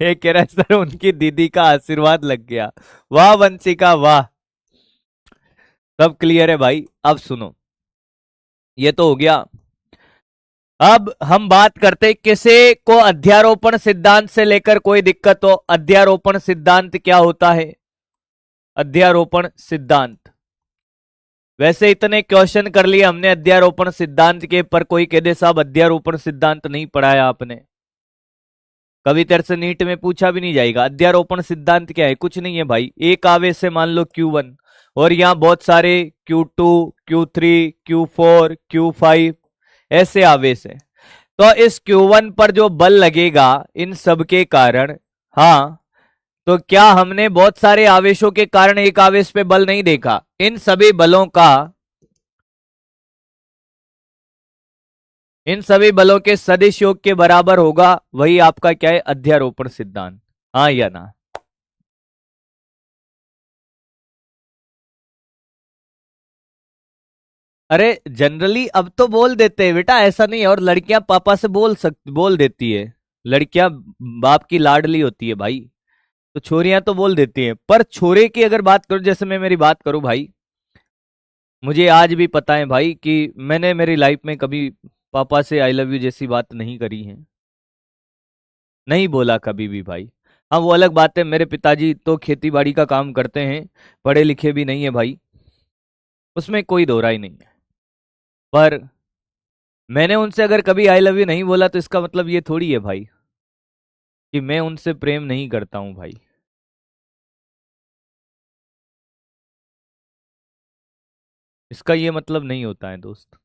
ये कह रहा है सर उनकी दीदी का आशीर्वाद लग गया। वाह वंशिका वाह। सब क्लियर है भाई, अब सुनो, ये तो हो गया। अब हम बात करते हैं किसी को अध्यारोपण सिद्धांत से लेकर कोई दिक्कत हो। अध्यारोपण सिद्धांत क्या होता है? अध्यारोपण सिद्धांत, वैसे इतने क्वेश्चन कर लिए हमने अध्यारोपण सिद्धांत के, पर कोई कह दे साहब अध्यारोपण सिद्धांत नहीं पढ़ाया आपने, कभी तेरे से नीट में पूछा भी नहीं जाएगा। अध्यारोपण सिद्धांत क्या है? कुछ नहीं है भाई, एक आवेश से मान लो Q1 और यहाँ बहुत सारे Q2, Q3, Q4, Q5 ऐसे आवेश है। तो इस Q1 पर जो बल लगेगा इन सब के कारण, हाँ, तो क्या हमने बहुत सारे आवेशों के कारण एक आवेश पे बल नहीं देखा? इन सभी बलों का, इन सभी बलों के सदिश योग के बराबर होगा, वही आपका क्या है? अध्यारोपण सिद्धांत। हाँ या ना? अरे जनरली अब तो बोल देते हैं बेटा, ऐसा नहीं है। और लड़कियां पापा से बोल देती है, लड़कियां बाप की लाडली होती है भाई, तो छोरियां तो बोल देती हैं। पर छोरे की अगर बात करूं, जैसे मैं मेरी बात करूं भाई, मुझे आज भी पता है भाई कि मैंने मेरी लाइफ में कभी पापा से आई लव यू जैसी बात नहीं करी है, नहीं बोला कभी भी भाई। हाँ वो अलग बात है, मेरे पिताजी तो खेती बाड़ी का काम करते हैं, पढ़े लिखे भी नहीं है भाई, उसमें कोई दो राय नहीं है। पर मैंने उनसे अगर कभी आई लव यू नहीं बोला तो इसका मतलब ये थोड़ी है भाई कि मैं उनसे प्रेम नहीं करता हूं भाई। इसका ये मतलब नहीं होता है दोस्त।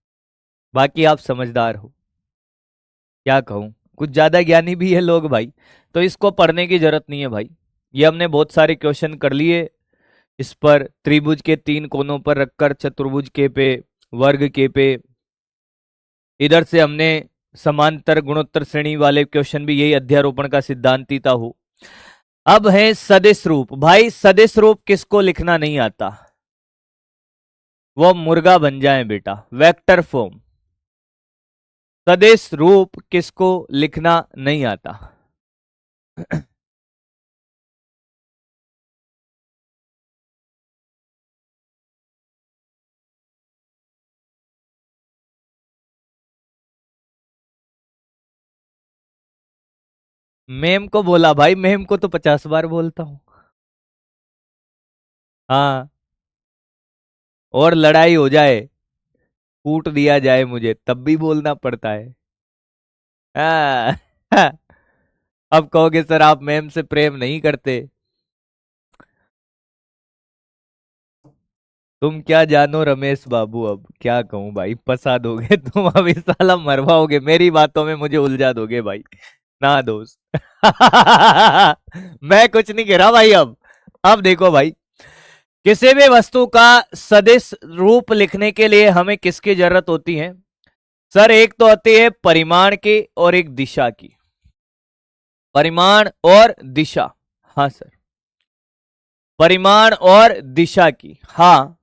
बाकी आप समझदार हो, क्या कहूं, कुछ ज्यादा ज्ञानी भी है लोग भाई, तो इसको पढ़ने की जरूरत नहीं है भाई। ये हमने बहुत सारे क्वेश्चन कर लिए, इस पर त्रिभुज के 3 कोनों पर रखकर चतुर्भुज के पे, वर्ग के पे, इधर से हमने समांतर गुणोत्तर श्रेणी वाले क्वेश्चन भी यही अध्यारोपण का सिद्धांत ही था हो। अब है सदिश रूप। भाई सदिश रूप किसको लिखना नहीं आता वो मुर्गा बन जाए बेटा, वेक्टर फॉर्म। सदिश रूप किसको लिखना नहीं आता? मेम को बोला भाई, मेम को तो 50 बार बोलता हूँ। हाँ, और लड़ाई हो जाए, कूट दिया जाए मुझे, तब भी बोलना पड़ता है। हाँ। अब कहोगे सर आप मेम से प्रेम नहीं करते। तुम क्या जानो रमेश बाबू, अब क्या कहूं भाई, फंसा दोगे तुम, अब इस साला मरवाओगे, मेरी बातों में मुझे उलझा दोगे भाई। ना दोस्त। मैं कुछ नहीं कह रहा भाई। अब देखो भाई, किसी भी वस्तु का सदिश रूप लिखने के लिए हमें किसकी जरूरत होती है सर? एक तो होती है परिमाण की और एक दिशा की। परिमाण और दिशा, हाँ सर, परिमाण और दिशा की। हाँ,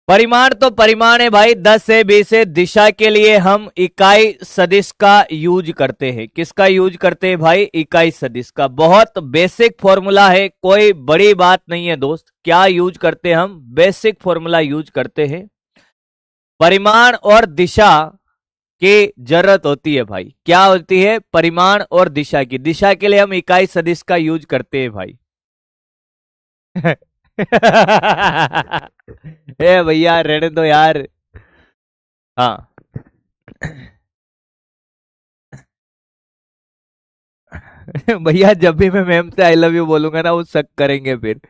परिमाण तो परिमाण है भाई, 10 से 20 है। दिशा के लिए हम इकाई सदिश का यूज करते हैं। किसका यूज करते हैं भाई? इकाई सदिश का। बहुत बेसिक फॉर्मूला है, कोई बड़ी बात नहीं है दोस्त। क्या यूज करते हैं हम? बेसिक फॉर्मूला यूज करते हैं। परिमाण और दिशा की जरूरत होती है भाई। क्या होती है? परिमाण और दिशा की। दिशा के लिए हम इकाई सदिश का यूज करते हैं भाई। ए भैया रहने दो यार। हाँ। भैया जब भी मैं मैम से आई लव यू बोलूंगा ना, वो शक करेंगे फिर।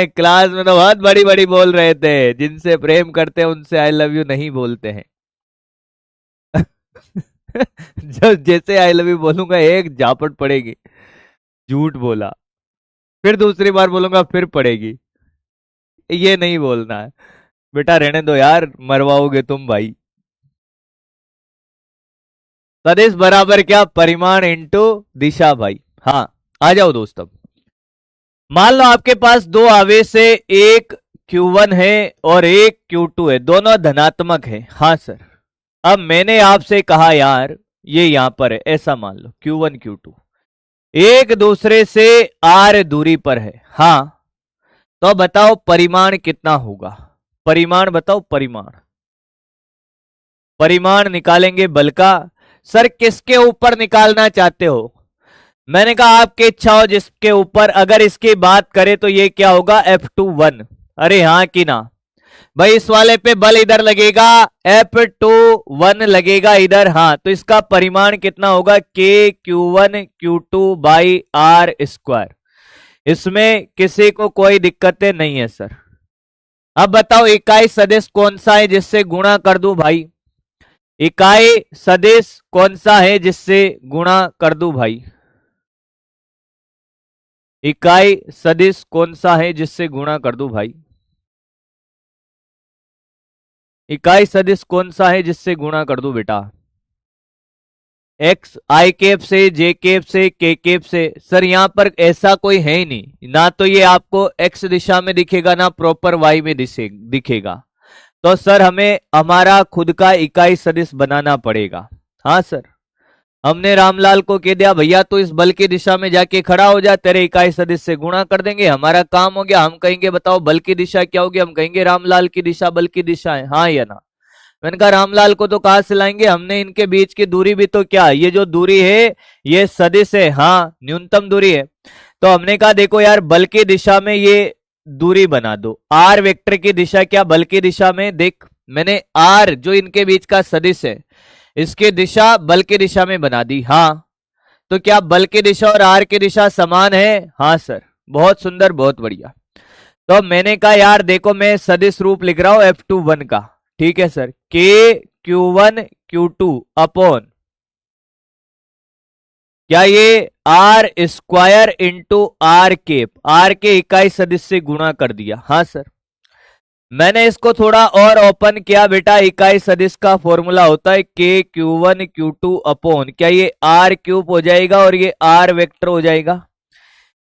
क्लास में तो बहुत बड़ी बड़ी बोल रहे थे, जिनसे प्रेम करते हैं उनसे आई लव यू नहीं बोलते हैं। जब जैसे आई लव यू बोलूंगा एक झापट पड़ेगी, झूठ बोला। फिर दूसरी बार बोलूंगा फिर पड़ेगी। ये नहीं बोलना है बेटा, रहने दो यार, मरवाओगे तुम भाई। सदिश बराबर क्या? परिमाण इंटू दिशा भाई। हाँ, आ जाओ दोस्त। अब मान लो आपके पास दो आवेश है, एक Q1 है और एक Q2 है, दोनों धनात्मक है। हाँ सर। अब मैंने आपसे कहा यार, ये यहां पर है, ऐसा मान लो Q1 Q2 एक दूसरे से R दूरी पर है। हाँ, तो बताओ परिमाण कितना होगा? परिमाण बताओ, परिमाण। परिमाण निकालेंगे बल का। सर किसके ऊपर निकालना चाहते हो? मैंने कहा आपकी इच्छा हो जिसके ऊपर। अगर इसकी बात करें तो ये क्या होगा? F21। अरे हाँ कि ना भाई? इस वाले पे बल इधर लगेगा, F21 लगेगा इधर। हाँ, तो इसका परिमाण कितना होगा? KQ1 Q2 by are square. इसमें किसी को कोई दिक्कतें नहीं है सर। अब बताओ इकाई सदिश कौन सा है जिससे गुणा कर दूं भाई? इकाई सदिश कौन सा है जिससे गुणा कर दूं भाई? इकाई सदिश कौन सा है जिससे गुणा कर दूं भाई? इकाई सदिश कौन सा है जिससे गुणा कर दूं बेटा? एक्स आई कैप से, जे कैप से, के कैप से। सर यहां पर ऐसा कोई है ही नहीं ना, तो ये आपको एक्स दिशा में दिखेगा ना प्रॉपर वाई में दिखेगा। तो सर हमें हमारा खुद का इकाई सदिश बनाना पड़ेगा। हाँ सर, हमने रामलाल को कह दिया भैया तो इस बल की दिशा में जाके खड़ा हो जा, तेरे इकाई सदिश से गुणा कर देंगे, हमारा काम हो गया। हम कहेंगे बताओ बल की दिशा क्या होगी? हम कहेंगे रामलाल की दिशा बल की दिशा है। हाँ या ना? मैंने कहा रामलाल को तो कहां से लाएंगे? हमने इनके बीच की दूरी भी तो क्या, ये जो दूरी है ये सदिश है। हाँ, न्यूनतम दूरी है। तो हमने कहा देखो यार, बल की दिशा में ये दूरी बना दो। आर वेक्टर की दिशा क्या? बल की दिशा में। देख मैंने आर जो इनके बीच का सदिश है, इसकी दिशा बल की दिशा में बना दी। हाँ, तो क्या बल की दिशा और आर की दिशा समान है? हाँ सर, बहुत सुंदर, बहुत बढ़िया। तो मैंने कहा यार देखो, मैं सदिश रूप लिख रहा हूं F21 का। ठीक है सर, KQ1 Q2 अपॉन क्या ये R square into R cap, R के इकाई सदिश से गुणा कर दिया। हाँ सर, मैंने इसको थोड़ा और ओपन किया बेटा। इकाई सदिश का फॉर्मूला होता है KQ1 Q2 अपॉन क्या ये आर क्यूब हो जाएगा और ये आर वेक्टर हो जाएगा।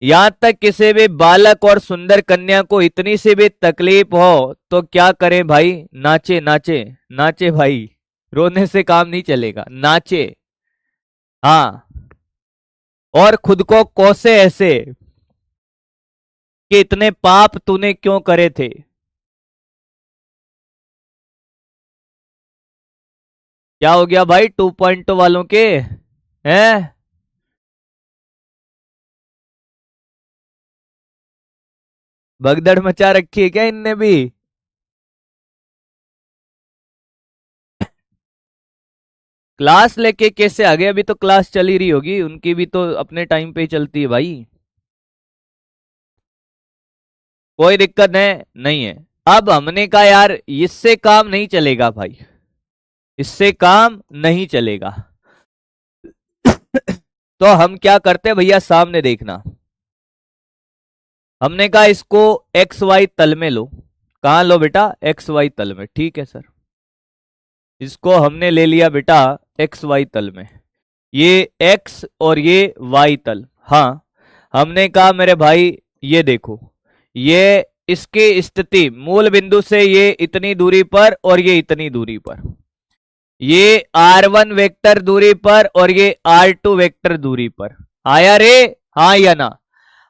यहां तक किसी भी बालक और सुंदर कन्या को इतनी सी भी तकलीफ हो तो क्या करें भाई? नाचे नाचे नाचे भाई, रोने से काम नहीं चलेगा, नाचे। हाँ, और खुद को कोसे ऐसे कि इतने पाप तूने क्यों करे थे। क्या हो गया भाई 2.0 वालों के? हैं? भगदड़ मचा रखी है क्या इनने भी? क्लास लेके कैसे आ गए? अभी तो क्लास चल ही रही होगी उनकी भी, तो अपने टाइम पे ही चलती है भाई। कोई दिक्कत है नहीं है। अब हमने कहा यार इससे काम नहीं चलेगा भाई, इससे काम नहीं चलेगा। तो हम क्या करते हैं भैया, सामने देखना। हमने कहा इसको एक्स वाई तल में लो। कहाँ लो बेटा? एक्स वाई तल में। ठीक है सर, इसको हमने ले लिया बेटा एक्स वाई तल में। ये एक्स और ये वाई तल। हाँ, हमने कहा मेरे भाई ये देखो, ये इसकी स्थिति मूल बिंदु से ये इतनी दूरी पर और ये इतनी दूरी पर, ये R1 वेक्टर दूरी पर और ये R2 वेक्टर दूरी पर। आया रे? हाँ या ना?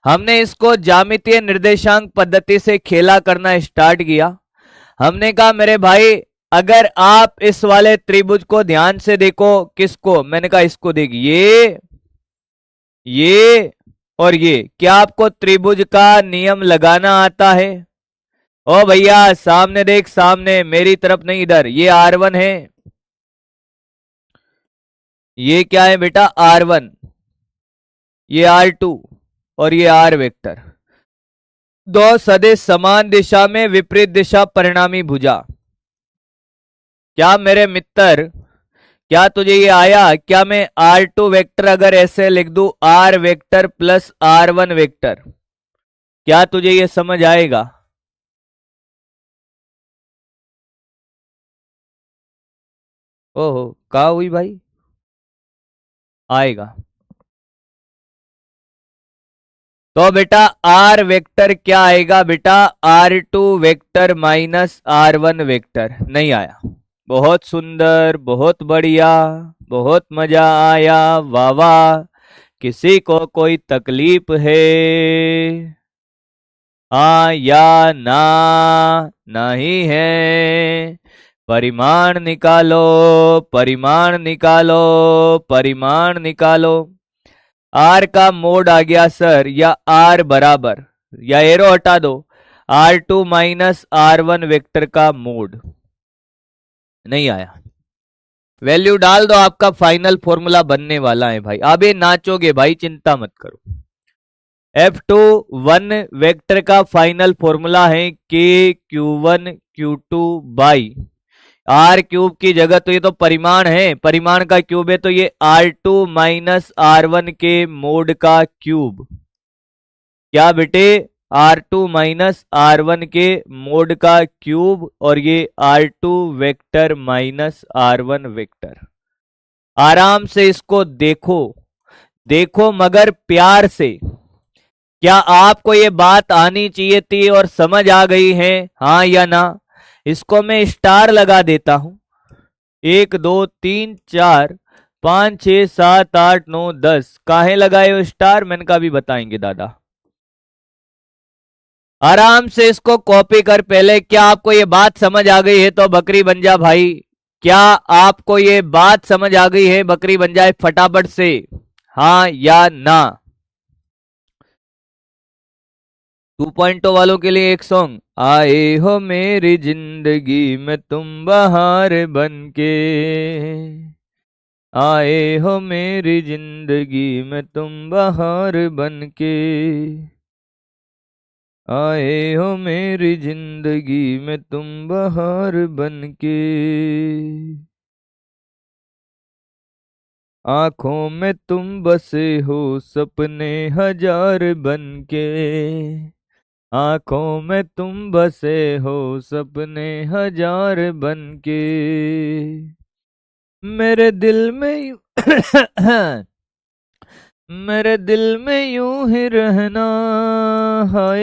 हमने इसको ज्यामितीय निर्देशांक पद्धति से खेला करना स्टार्ट किया। हमने कहा मेरे भाई अगर आप इस वाले त्रिभुज को ध्यान से देखो, किसको? मैंने कहा इसको देखिए, ये और ये। क्या आपको त्रिभुज का नियम लगाना आता है? ओ भैया सामने देख, सामने, मेरी तरफ नहीं इधर। ये R1 है, ये क्या है बेटा? R1, ये R2 और ये R वेक्टर। दो सदिश समान दिशा में विपरीत दिशा परिणामी भुजा। क्या मेरे मित्र, क्या तुझे ये आया? क्या मैं R2 वेक्टर अगर ऐसे लिख दूं R vector plus R1 vector, क्या तुझे ये समझ आएगा? ओहो, कहा हुई भाई? आएगा। तो बेटा R वेक्टर क्या आएगा बेटा? R2 vector minus R1 vector. नहीं आया? बहुत सुंदर, बहुत बढ़िया, बहुत मजा आया, वाह वाह। किसी को कोई तकलीफ है? हाँ या ना? नहीं है? परिमाण निकालो, परिमाण निकालो, परिमाण निकालो। आर का मोड आ गया सर, या आर बराबर, या एरो हटा दो, R2 माइनस R1 वेक्टर का मोड। नहीं आया? वैल्यू डाल दो, आपका फाइनल फॉर्मूला बनने वाला है भाई। अब ये नाचोगे भाई, चिंता मत करो। F2 1 वेक्टर का फाइनल फॉर्मूला है K Q1 Q2 by R cube की जगह, तो ये तो परिमाण है, परिमाण का क्यूब है, तो ये R2 माइनस R1 के मोड का क्यूब। क्या बेटे? R2 माइनस R1 के मोड का क्यूब, और ये R2 vector minus R1 vector. आराम से इसको देखो, देखो मगर प्यार से। क्या आपको ये बात आनी चाहिए थी और समझ आ गई है? हाँ या ना? इसको मैं स्टार लगा देता हूं। 1 2 3 4 5 6 7 8 9 10। काहे लगाए हो स्टार? मैंने कहा अभी बताएंगे दादा। आराम से इसको कॉपी कर पहले। क्या आपको ये बात समझ आ गई है? तो बकरी बन जा भाई। क्या आपको ये बात समझ आ गई है? बकरी बन जाए फटाफट से, हाँ या ना? 2.0 वालों के लिए एक सॉन्ग। आए हो मेरी जिंदगी में तुम बहार बन के, आए हो मेरी जिंदगी में तुम बहार बन के, आए हो मेरी जिंदगी में तुम बहार बन के। आंखों में तुम बसे हो सपने हजार बन के, आंखों में तुम बसे हो सपने हजार बन के। मेरे दिल में मेरे दिल में यूं ही रहना, हाय,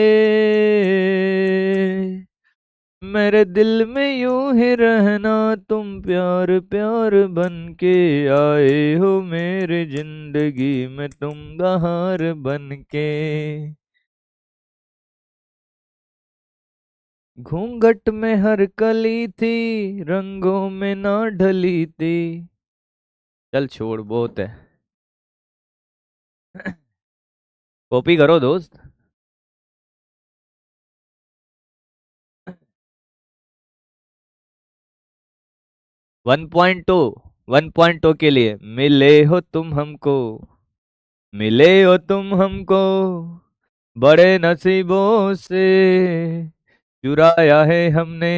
मेरे दिल में यूं ही रहना, तुम प्यार प्यार बन के, आए हो मेरी जिंदगी में तुम बहार बन के। घूंघट में हर कली थी, रंगों में ना ढली थी। चल छोड़, बहुत है। कॉपी करो दोस्त। 1.2, 1.2 के लिए मिले हो तुम हमको, मिले हो तुम हमको, बड़े नसीबों से चुराया है हमने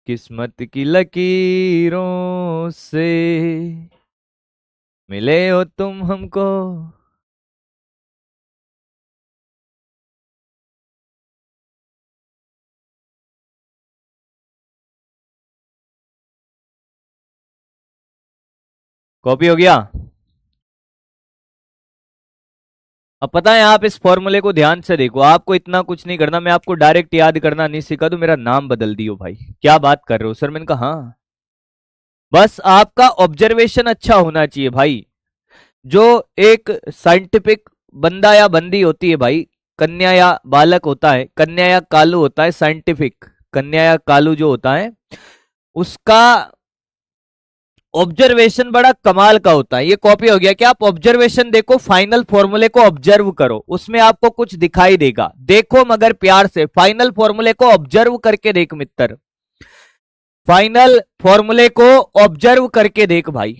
किस्मत की लकीरों से, मिले हो तुम हमको। कॉपी हो गया। अब पता है, आप इस फॉर्मूले को ध्यान से देखो, आपको इतना कुछ नहीं करना, मैं आपको डायरेक्ट याद करना नहीं सिखा दूं, मेरा नाम बदल दियो भाई, क्या बात कर रहे हो सर? मैंने कहा हाँ, बस आपका ऑब्जर्वेशन अच्छा होना चाहिए भाई। जो एक साइंटिफिक बंदा या बंदी होती है भाई, कन्या या बालक होता है, कन्या या कालू होता है, साइंटिफिक कन्या या कालू जो होता है, उसका ऑब्जर्वेशन बड़ा कमाल का होता है। ये कॉपी हो गया कि आप ऑब्जर्वेशन देखो, फाइनल फॉर्मूले को ऑब्जर्व करो, उसमें आपको कुछ दिखाई देगा। देखो मगर प्यार से, फाइनल फॉर्मूले को ऑब्जर्व करके देख मित्र, फाइनल फॉर्मूले को ऑब्जर्व करके देख भाई,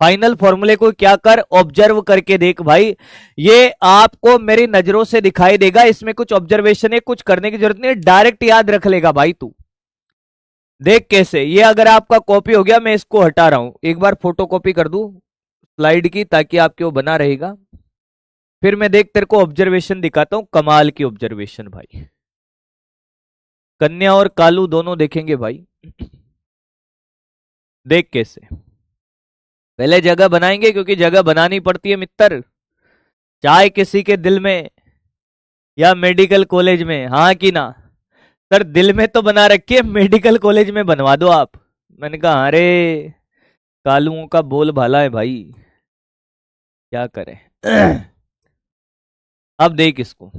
फाइनल फॉर्मूले को क्या कर, ऑब्जर्व करके देख भाई। ये आपको मेरी नजरों से दिखाई देगा, इसमें कुछ ऑब्जर्वेशन है, कुछ करने की जरूरत नहीं, डायरेक्ट याद रख लेगा भाई तू। देख कैसे, ये अगर आपका कॉपी हो गया, मैं इसको हटा रहा हूं, एक बार फोटो कॉपी कर दूं स्लाइड की, ताकि आपके वो बना रहेगा। फिर मैं देख तेरे को ऑब्जर्वेशन दिखाता हूं, कमाल की ऑब्जर्वेशन भाई। कन्या और कालू दोनों देखेंगे भाई। देख कैसे, पहले जगह बनाएंगे, क्योंकि जगह बनानी पड़ती है मित्र, चाहे किसी के दिल में या मेडिकल कॉलेज में, हाँ कि ना? सर दिल में तो बना रखी है, मेडिकल कॉलेज में बनवा दो आप। मैंने कहा अरे, कालुओं का बोल भाला है भाई, क्या करें। अब देख इसको,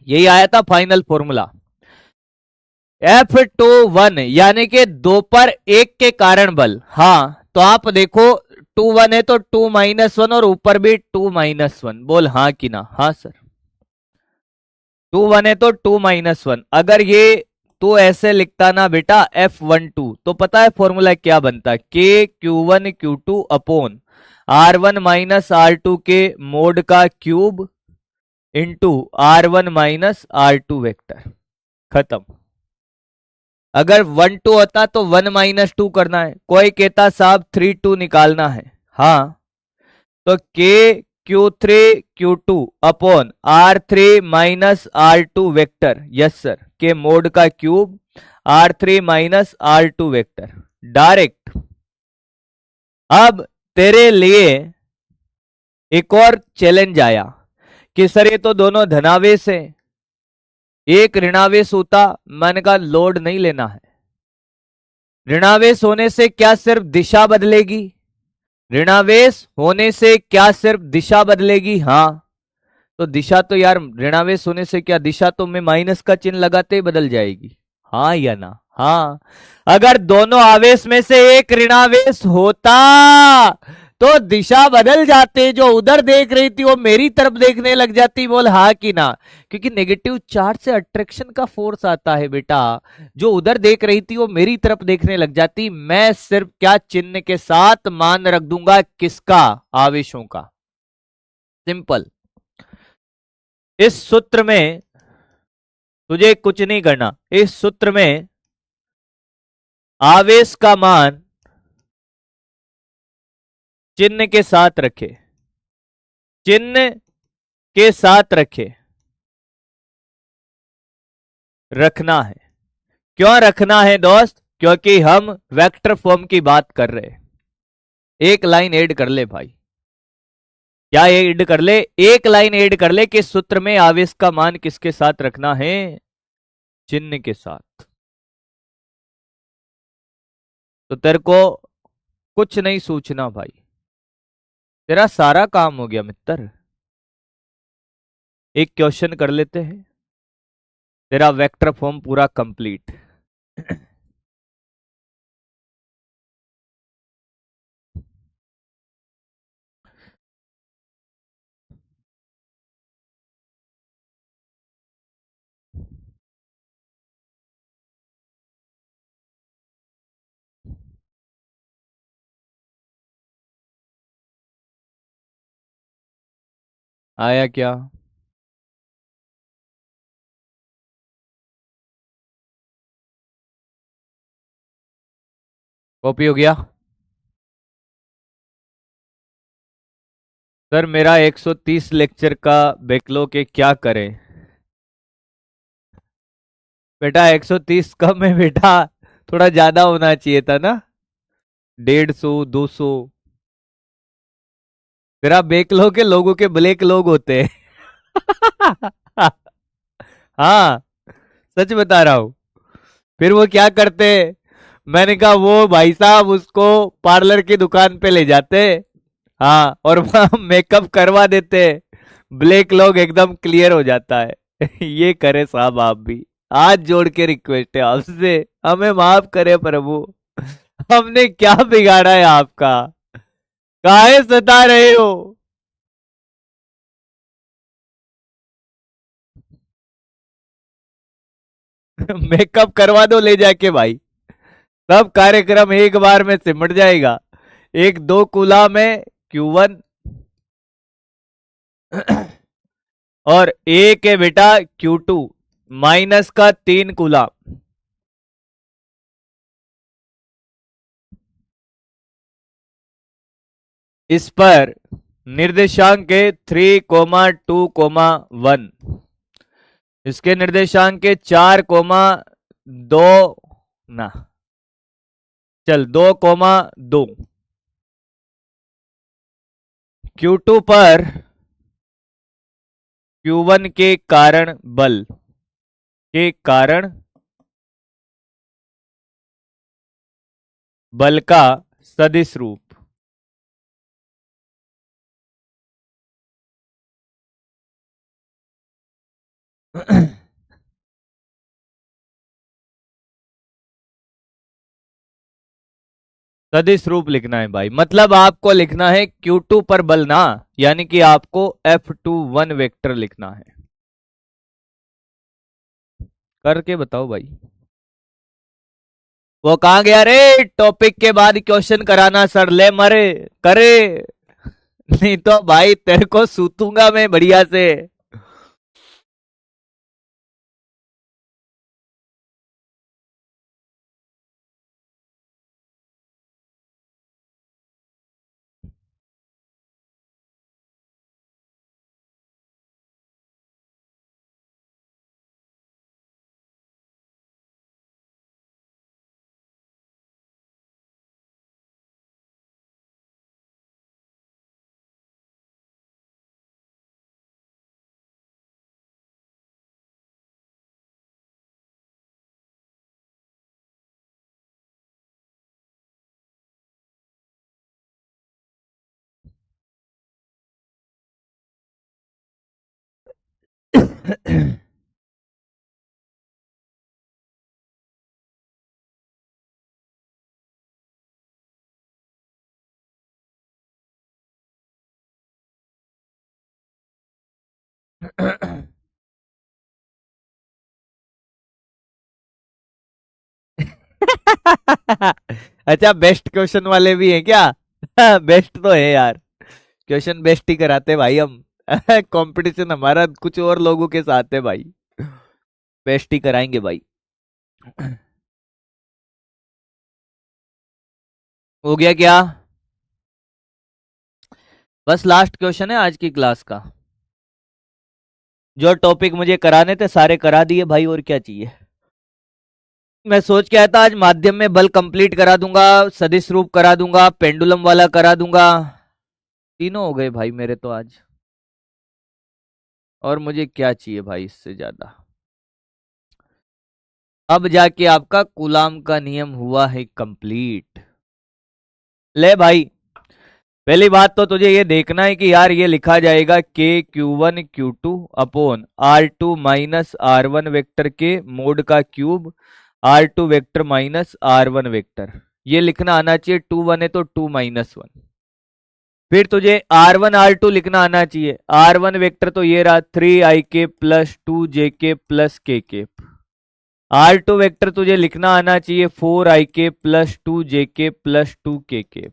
यही आया था फाइनल फॉर्मूला, F2 1 यानी कि 2 पर 1 के कारण बल। हाँ तो आप देखो, 2 1 है तो 2 - 1, और ऊपर भी 2 - 1, बोल हाँ कि ना? हाँ सर, 2 1 है तो 2 - 1। अगर ये तो ऐसे लिखता ना बेटा F12, तो पता है फॉर्मूला क्या बनता? K Q1 Q2 upon R1 - R2 के मोड का cube into R1 - R2 vector, खत्म। अगर 1 2 होता तो 1 - 2 करना है, कोई कहता साहब 3 2 निकालना है, हाँ तो K Q3 Q2 upon R3 - R2 vector, yes sir, के मोड का cube R3 - R2 vector, direct. अब तेरे लिए एक और चैलेंज आया कि सर ये तो दोनों धनावेश है, एक ऋणावेश होता, मैंने कहा लोड नहीं लेना है। ऋणावेश होने से क्या सिर्फ दिशा बदलेगी? ऋणावेश होने से क्या सिर्फ दिशा बदलेगी? हाँ तो दिशा तो यार, ऋणावेश होने से क्या दिशा तो मैं माइनस का चिन्ह लगाते ही बदल जाएगी, हाँ या ना? हाँ। अगर दोनों आवेश में से एक ऋणावेश होता तो दिशा बदल जाते, जो उधर देख रही थी वो मेरी तरफ देखने लग जाती, बोल हाँ कि ना? क्योंकि नेगेटिव चार्ज से अट्रैक्शन का फोर्स आता है बेटा, जो उधर देख रही थी वो मेरी तरफ देखने लग जाती। मैं सिर्फ क्या चिन्ह के साथ मान रख दूंगा, किसका? आवेशों का। सिंपल। इस सूत्र में तुझे कुछ नहीं करना, इस सूत्र में आवेश का मान चिन्ह के साथ रखे, चिन्ह के साथ रखे, रखना है। क्यों रखना है दोस्त? क्योंकि हम वेक्टर फॉर्म की बात कर रहे हैं। एक लाइन ऐड कर ले भाई, क्या ऐड कर ले? एक लाइन ऐड कर ले कि सूत्र में आवेश का मान किसके साथ रखना है? चिन्ह के साथ। तो तेरे को कुछ नहीं सोचना भाई, तेरा सारा काम हो गया मित्र। एक क्वेश्चन कर लेते हैं, तेरा वेक्टर फॉर्म पूरा कंप्लीट। आया क्या? कॉपी हो गया? सर मेरा 130 लेक्चर का बैकलॉग है, क्या करें? बेटा 130 कम है बेटा, थोड़ा ज्यादा होना चाहिए था ना, 150 200। फिर आप बैकलॉग के लोगों के ब्लैक लोग होते हैं। हाँ, सच बता रहा हूँ। फिर वो क्या करते, मैंने कहा वो भाई साहब उसको पार्लर की दुकान पे ले जाते, हाँ, और वहां मेकअप करवा देते, ब्लैक लोग एकदम क्लियर हो जाता है। ये करे साहब आप भी, हाथ जोड़ के रिक्वेस्ट है आपसे, हमें माफ करे प्रभु, हमने क्या बिगाड़ा है आपका, काहे सता रहे हो? मेकअप करवा दो ले जाके भाई, सब कार्यक्रम एक बार में सिमट जाएगा, एक दो कुला में Q1 और एक है बेटा Q2 माइनस का 3 कुला। इस पर निर्देशांक है 3,2,1, इसके निर्देशांक के 4,2 ना, चल 2,2। Q2 पर Q1 के कारण बल के कारण बल का सदिश रूप। सदिश रूप लिखना है भाई, मतलब आपको लिखना है Q2 पर बल ना, यानी कि आपको F21 वेक्टर लिखना है। करके बताओ भाई। वो कहाँ गया रे, टॉपिक के बाद क्वेश्चन कराना सर, ले मरे करे, नहीं तो भाई तेरे को सूतूंगा मैं बढ़िया से। अच्छा, बेस्ट क्वेश्चन वाले भी हैं क्या? बेस्ट तो है यार, क्वेश्चन बेस्ट ही कराते भाई हम। कंपटीशन हमारा कुछ और लोगों के साथ है भाई, बेस्ट ही कराएंगे भाई। हो गया क्या? बस लास्ट क्वेश्चन है आज की क्लास का, जो टॉपिक मुझे कराने थे सारे करा दिए भाई, और क्या चाहिए। मैं सोच के आया था आज माध्यम में बल कंप्लीट करा दूंगा, सदिश रूप करा दूंगा, पेंडुलम वाला करा दूंगा, तीनों हो गए भाई मेरे तो आज, और मुझे क्या चाहिए भाई इससे ज्यादा। अब जाके आपका कूलाम का नियम हुआ है कंप्लीट। ले भाई, पहली बात तो तुझे ये देखना है कि यार ये लिखा जाएगा KQ1 Q2 upon R2 minus R1 vector के मोड का cube, R2 vector minus R1 vector, ये लिखना आना चाहिए। 2 1 है तो 2 - 1। फिर तुझे R1 R2 लिखना आना चाहिए, R1 वेक्टर तो ये रहा 3IK plus 2JK plus KK। R2 vector तुझे लिखना आना चाहिए 4IK plus 2JK plus 2KK।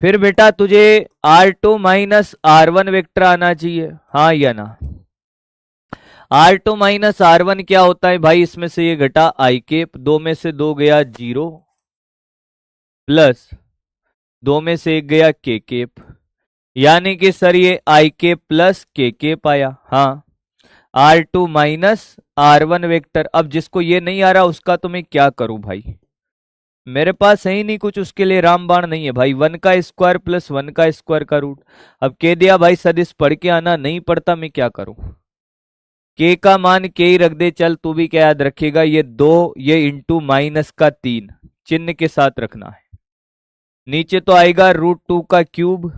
फिर बेटा तुझे R2 माइनस R1 वेक्टर आना चाहिए, हाँ या ना। R2 माइनस R1 क्या होता है भाई, इसमें से ये घटा आई केप, 2 में से 2 गया 0, प्लस 2 में से 1 गया के केप, यानी कि सर ये आई केप प्लस के केप आया। हाँ, R2 माइनस R1 वेक्टर। अब जिसको ये नहीं आ रहा उसका तो मैं क्या करूं भाई, मेरे पास है ही नहीं कुछ उसके लिए, रामबाण नहीं है भाई। 1 का स्क्वायर प्लस 1 का स्क्वायर का रूट। अब कह दिया भाई सदिश पढ़ के आना, नहीं पढ़ता मैं क्या करूं। के का मान के ही रख दे, चल तू भी क्या याद रखेगा, ये 2, ये इंटू माइनस का 3 चिन्ह के साथ रखना है। नीचे तो आएगा √2 का क्यूब,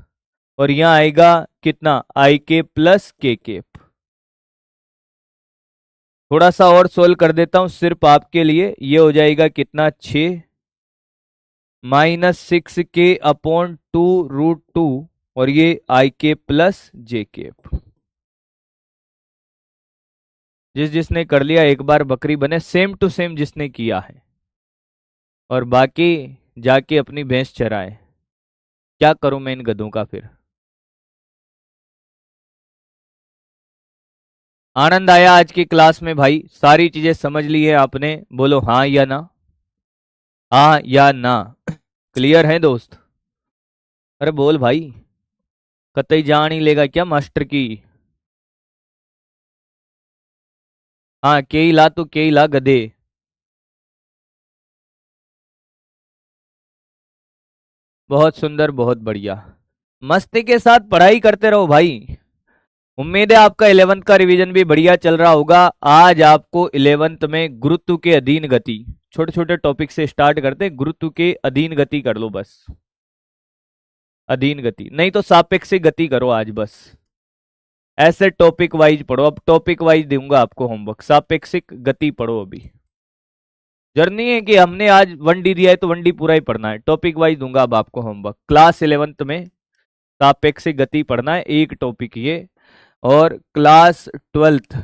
और यहां आएगा कितना, आई के प्लस के केप। थोड़ा सा और सोल्व कर देता हूं सिर्फ आपके लिए, ये हो जाएगा कितना, 6 माइनस 6k/2 और ये आई के प्लस जे केप। जिसने कर लिया एक बार बकरी बने, सेम टू सेम जिसने किया है, और बाकी जाके अपनी भैंस चराए। क्या करूं मैं इन गधों का फिर। आनंद आया आज की क्लास में भाई, सारी चीजें समझ ली है आपने, बोलो हाँ या ना, हाँ या ना। क्लियर है दोस्त, अरे बोल भाई, कतई जान ही लेगा क्या मास्टर की। हाँ के ही ला, तो के ही ला गधे। बहुत सुंदर, बहुत बढ़िया, मस्ती के साथ पढ़ाई करते रहो भाई। उम्मीद है आपका 11th का रिवीजन भी बढ़िया चल रहा होगा। आज आपको 11th में गुरुत्व के अधीन गति, छोटे छोटे टॉपिक से स्टार्ट करते हैं, गुरुत्व के अधीन गति कर लो बस, अधीन गति नहीं तो सापेक्षिक गति करो आज बस। ऐसे टॉपिक वाइज पढ़ो, अब टॉपिक वाइज दूंगा आपको होमवर्क, सापेक्षिक गति पढ़ो अभी। जर्नी है कि हमने आज 1D दिया है तो 1D पूरा ही पढ़ना है, टॉपिक वाइज दूंगा अब आपको होमवर्क। क्लास 11th में सापेक्षिक गति पढ़ना है, एक टॉपिक ये। और क्लास 12th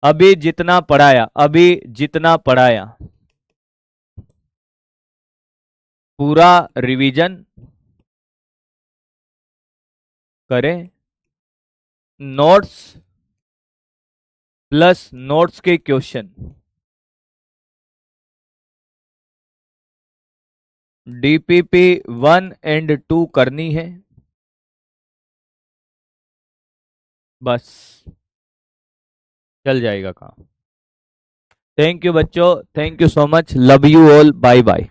अभी जितना पढ़ाया, अभी जितना पढ़ाया पूरा रिवीजन करें, नोट्स प्लस नोट्स के क्वेश्चन DPP 1 एंड 2 करनी है बस, चल जाएगा काम। थैंक यू बच्चों, thank you so much, love you all, bye bye.